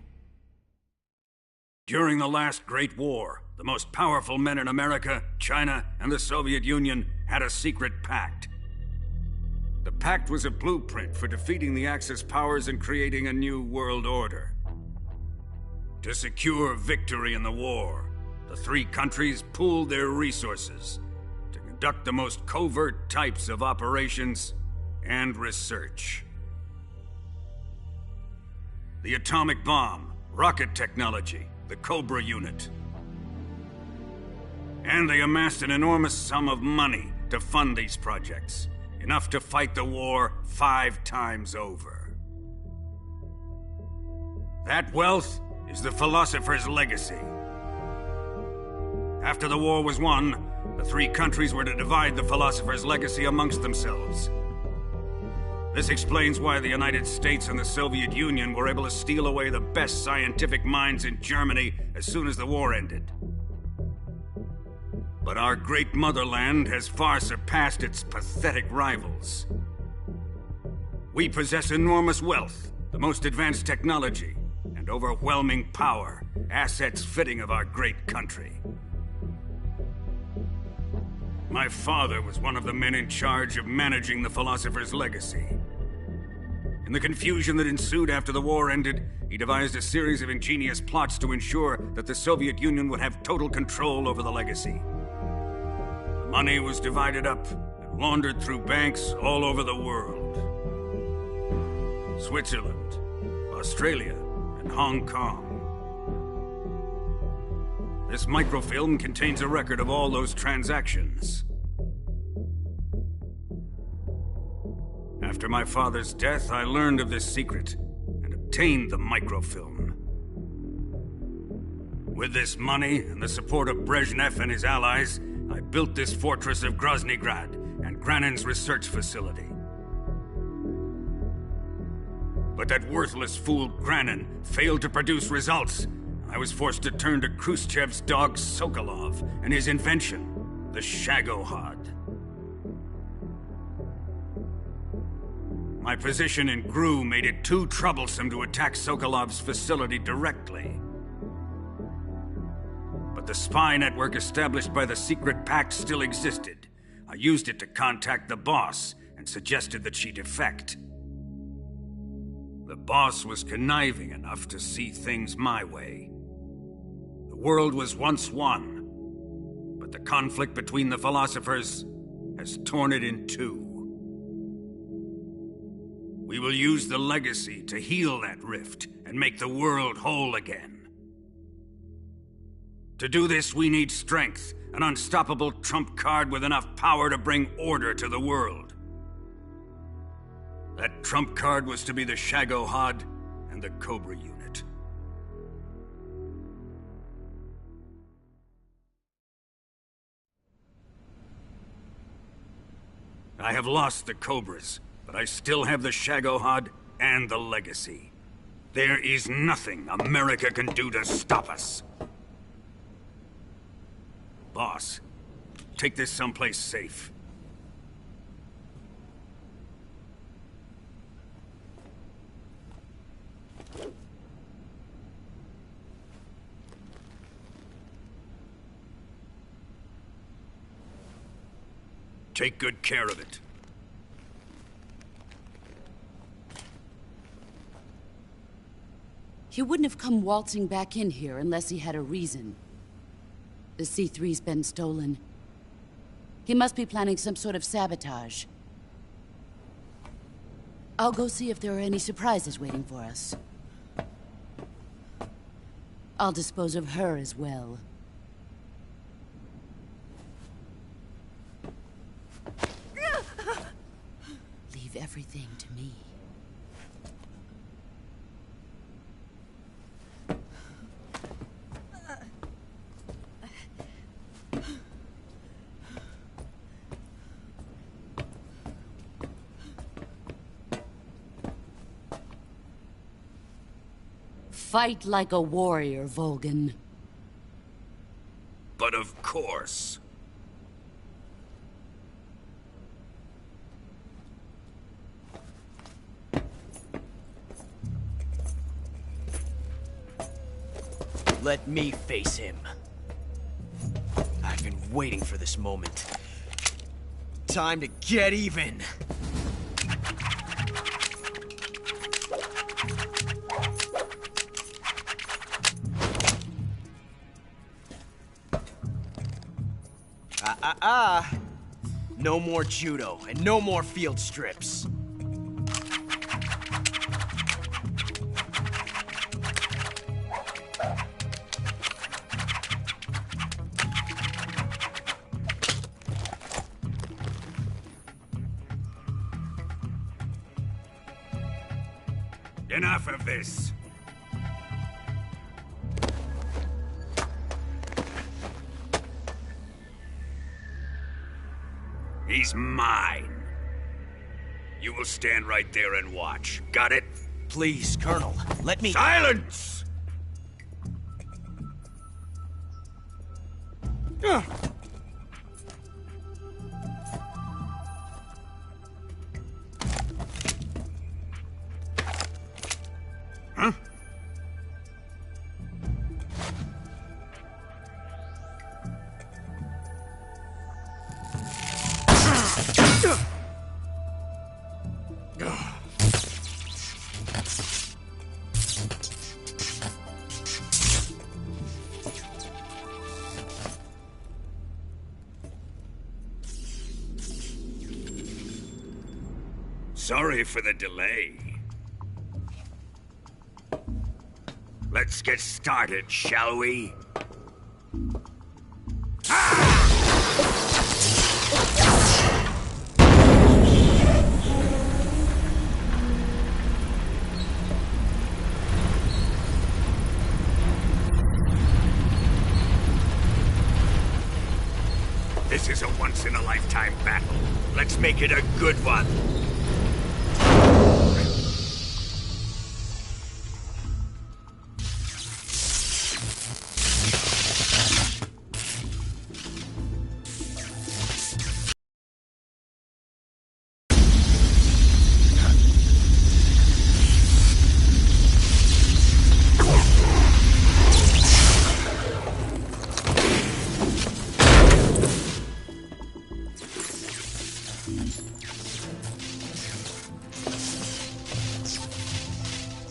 During the last Great War, the most powerful men in America, China, and the Soviet Union had a secret pact. The pact was a blueprint for defeating the Axis powers and creating a new world order. To secure victory in the war, the three countries pooled their resources to conduct the most covert types of operations and research. The atomic bomb, rocket technology, the Cobra unit. And they amassed an enormous sum of money to fund these projects. Enough to fight the war 5 times over. That wealth is the Philosopher's Legacy. After the war was won, the three countries were to divide the Philosopher's Legacy amongst themselves. This explains why the United States and the Soviet Union were able to steal away the best scientific minds in Germany as soon as the war ended. But our great motherland has far surpassed its pathetic rivals. We possess enormous wealth, the most advanced technology, and overwhelming power, assets fitting of our great country. My father was one of the men in charge of managing the Philosopher's Legacy. In the confusion that ensued after the war ended, he devised a series of ingenious plots to ensure that the Soviet Union would have total control over the legacy. The money was divided up and laundered through banks all over the world. Switzerland, Australia, and Hong Kong. This microfilm contains a record of all those transactions. After my father's death, I learned of this secret and obtained the microfilm. With this money and the support of Brezhnev and his allies, I built this fortress of Groznygrad and Granin's research facility. But that worthless fool Granin failed to produce results. I was forced to turn to Khrushchev's dog Sokolov and his invention, the Shagohod. My position in GRU made it too troublesome to attack Sokolov's facility directly. But the spy network established by the secret pact still existed. I used it to contact the boss and suggested that she defect. The boss was conniving enough to see things my way. The world was once one, but the conflict between the philosophers has torn it in two. We will use the legacy to heal that rift and make the world whole again. To do this, we need strength, an unstoppable trump card with enough power to bring order to the world. That trump card was to be the Shagohod and the Cobra unit. I have lost the Cobras, but I still have the Shagohod and the legacy. There is nothing America can do to stop us. Boss, take this someplace safe. Take good care of it. He wouldn't have come waltzing back in here unless he had a reason. The C3's been stolen. He must be planning some sort of sabotage. I'll go see if there are any surprises waiting for us. I'll dispose of her as well. Leave everything to me. Fight like a warrior, Volgin. But of course. Let me face him. I've been waiting for this moment. Time to get even. No more judo, and no more field strips. Enough of this. He's mine. You will stand right there and watch. Got it? Please, Colonel, let me— Silence! Huh? Sorry for the delay. Let's get started, shall we? This is a once-in-a-lifetime battle. Let's make it a good one.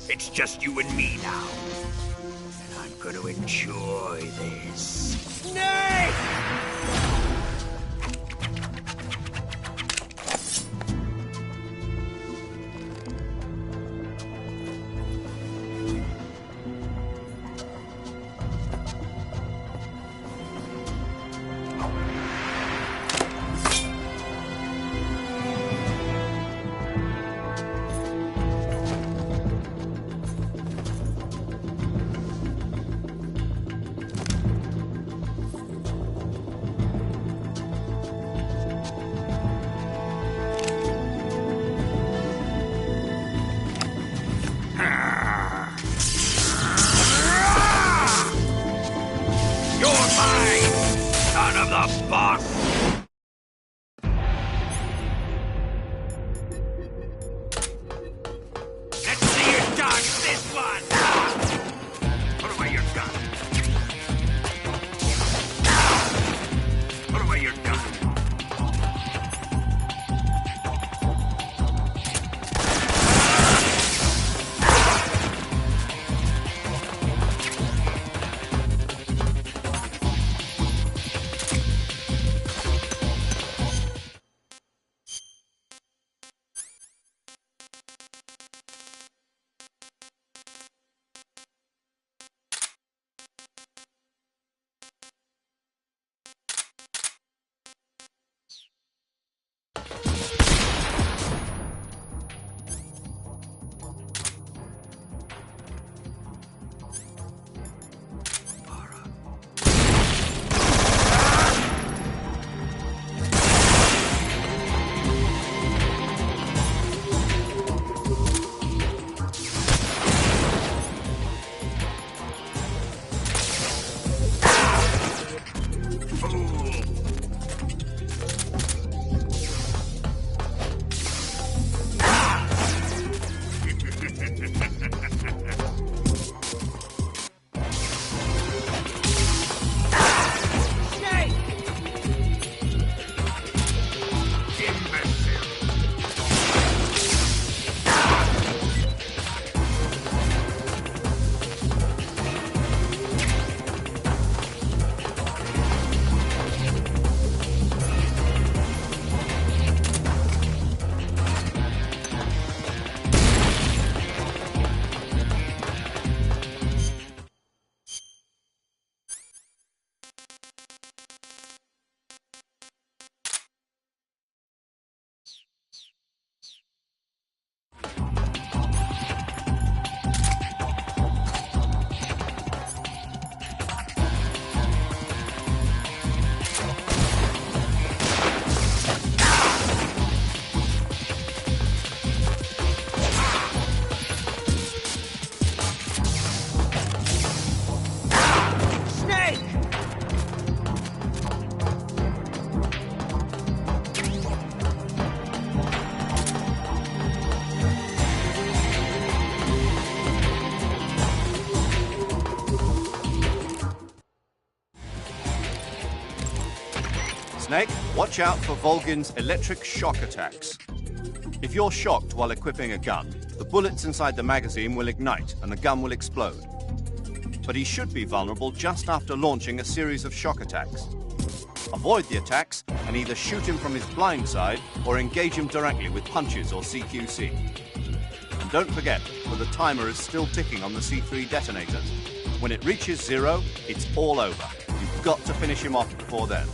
It's just you and me now. And I'm gonna enjoy this. Snake! Son of the boss! Let's see you dodge this one! Put away your gun. Put away your gun. Snake, watch out for Volgin's electric shock attacks. If you're shocked while equipping a gun, the bullets inside the magazine will ignite and the gun will explode. But he should be vulnerable just after launching a series of shock attacks. Avoid the attacks and either shoot him from his blind side or engage him directly with punches or CQC. And don't forget that the timer is still ticking on the C3 detonators. When it reaches 0, it's all over. You've got to finish him off before then.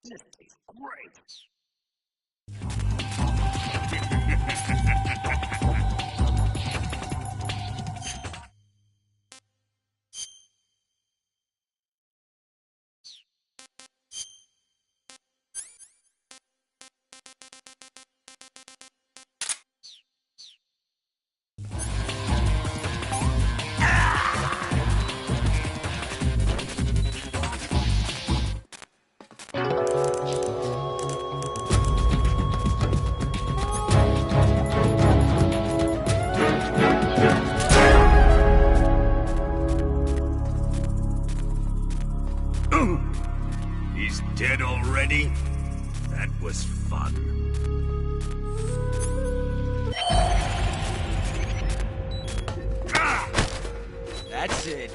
This is great. He's dead already? That was fun. That's it.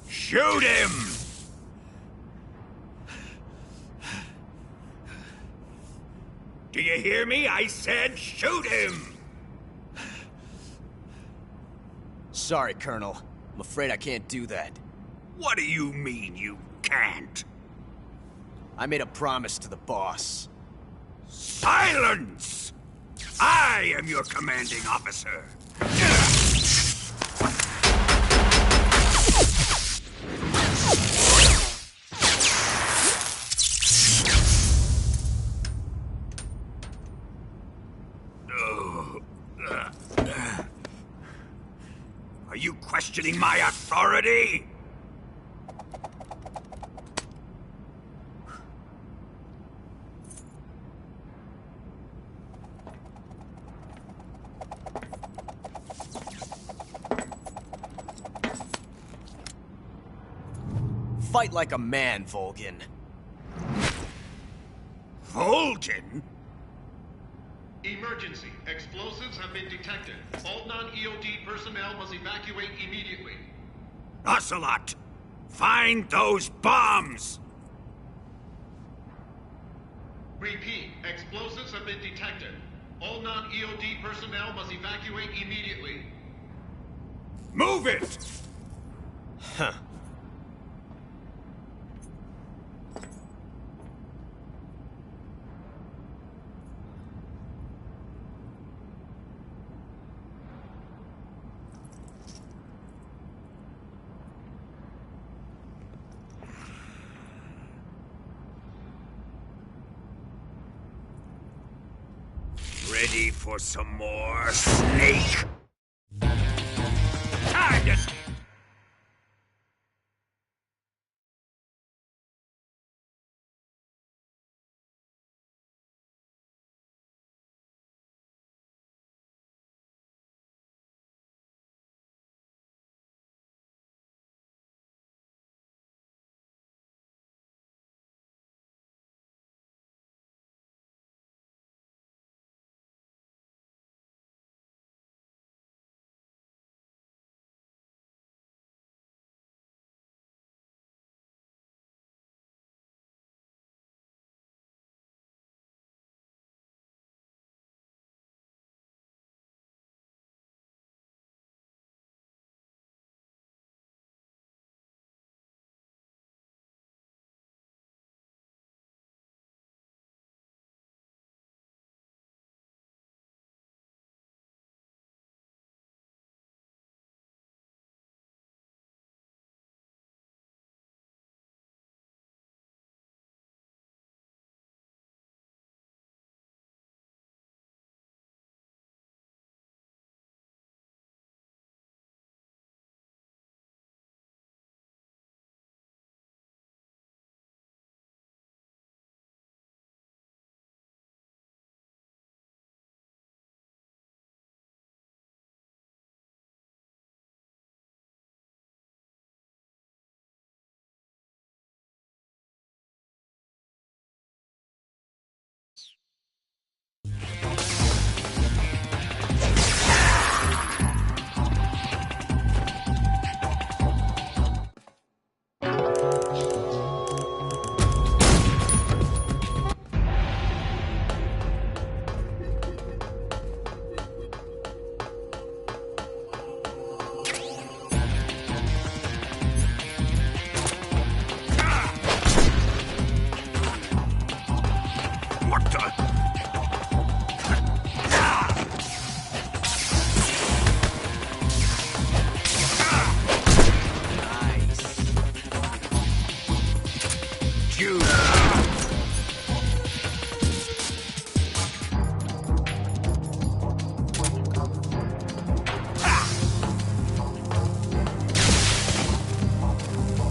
Shoot him! Do you hear me? I said shoot him! Sorry, Colonel. I'm afraid I can't do that. What do you mean you can't? I made a promise to the boss. Silence! I am your commanding officer. Are you questioning my authority? Fight like a man, Volgin. Volgin? Emergency. Explosives have been detected. All non-EOD personnel must evacuate immediately. Ocelot! Find those bombs! Repeat, explosives have been detected. All non-EOD personnel must evacuate immediately. Move it! Huh. Ready for some more, Snake? Target!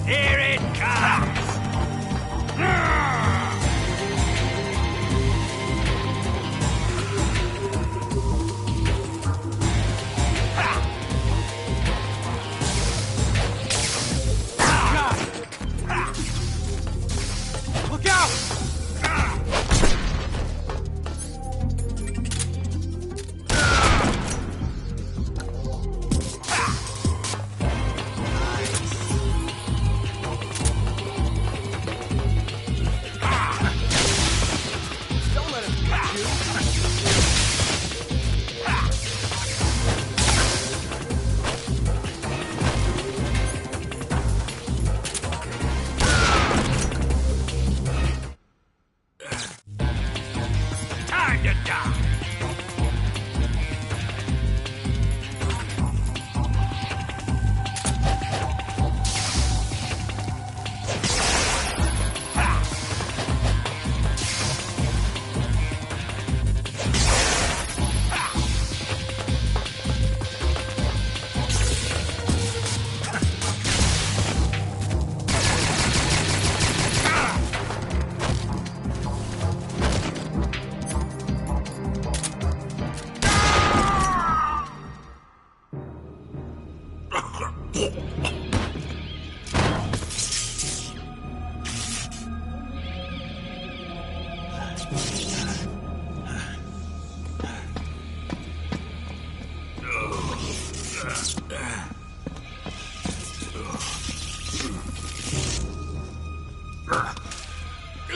Here it comes! Look out! Don't let him get you. Time to die!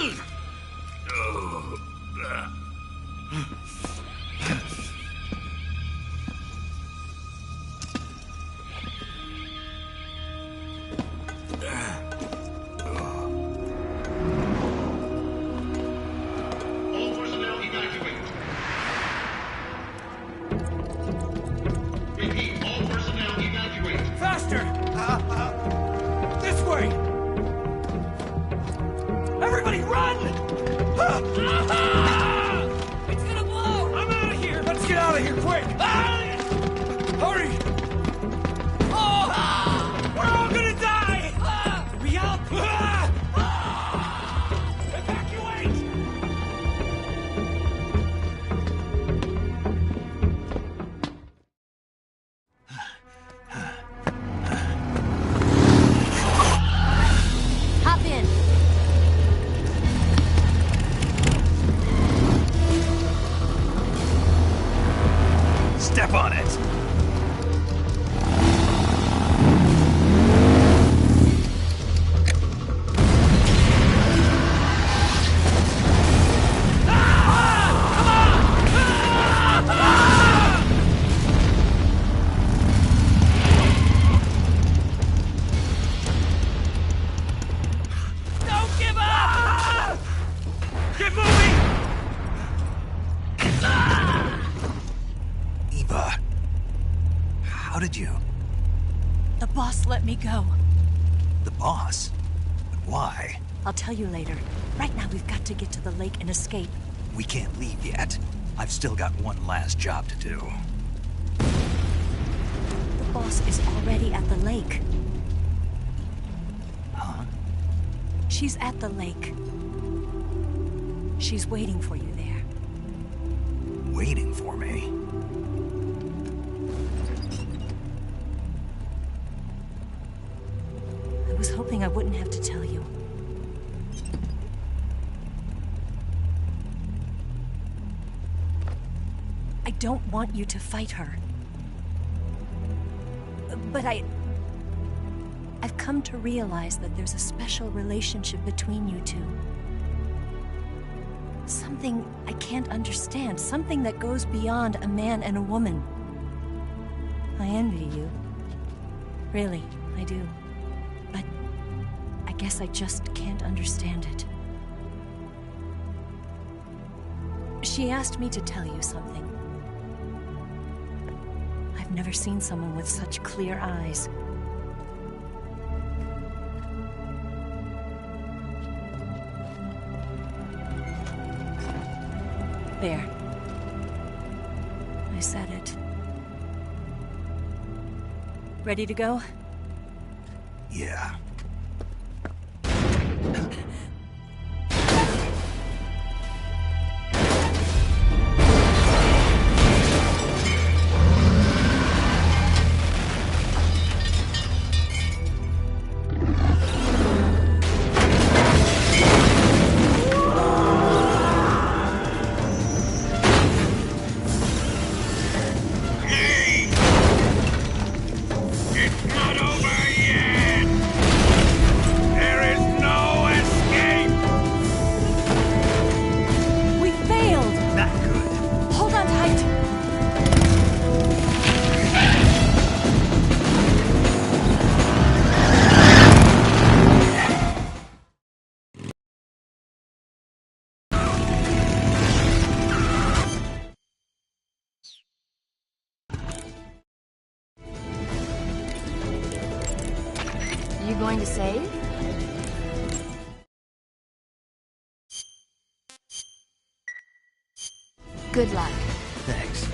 Ugh. Somebody run! It's gonna blow! I'm out of here! Let's get out of here, quick! Hurry! We're all gonna die! Hurry up! Evacuate! Hop in. Step on it! Don't give up! Get moving! Eva, how did you... The boss let me go. The boss? But why? I'll tell you later. Right now, we've got to get to the lake and escape. We can't leave yet. I've still got one last job to do. The boss is already at the lake. Huh? She's at the lake. She's waiting for you there. Waiting for me? I was hoping I wouldn't have to tell you. I don't want you to fight her. But I've come to realize that there's a special relationship between you two. Something I can't understand. Something that goes beyond a man and a woman. I envy you. Really, I do. But I guess I just can't understand it. She asked me to tell you something. I've never seen someone with such clear eyes. There. I said it. Ready to go? Yeah. You going to save? Good luck. Thanks.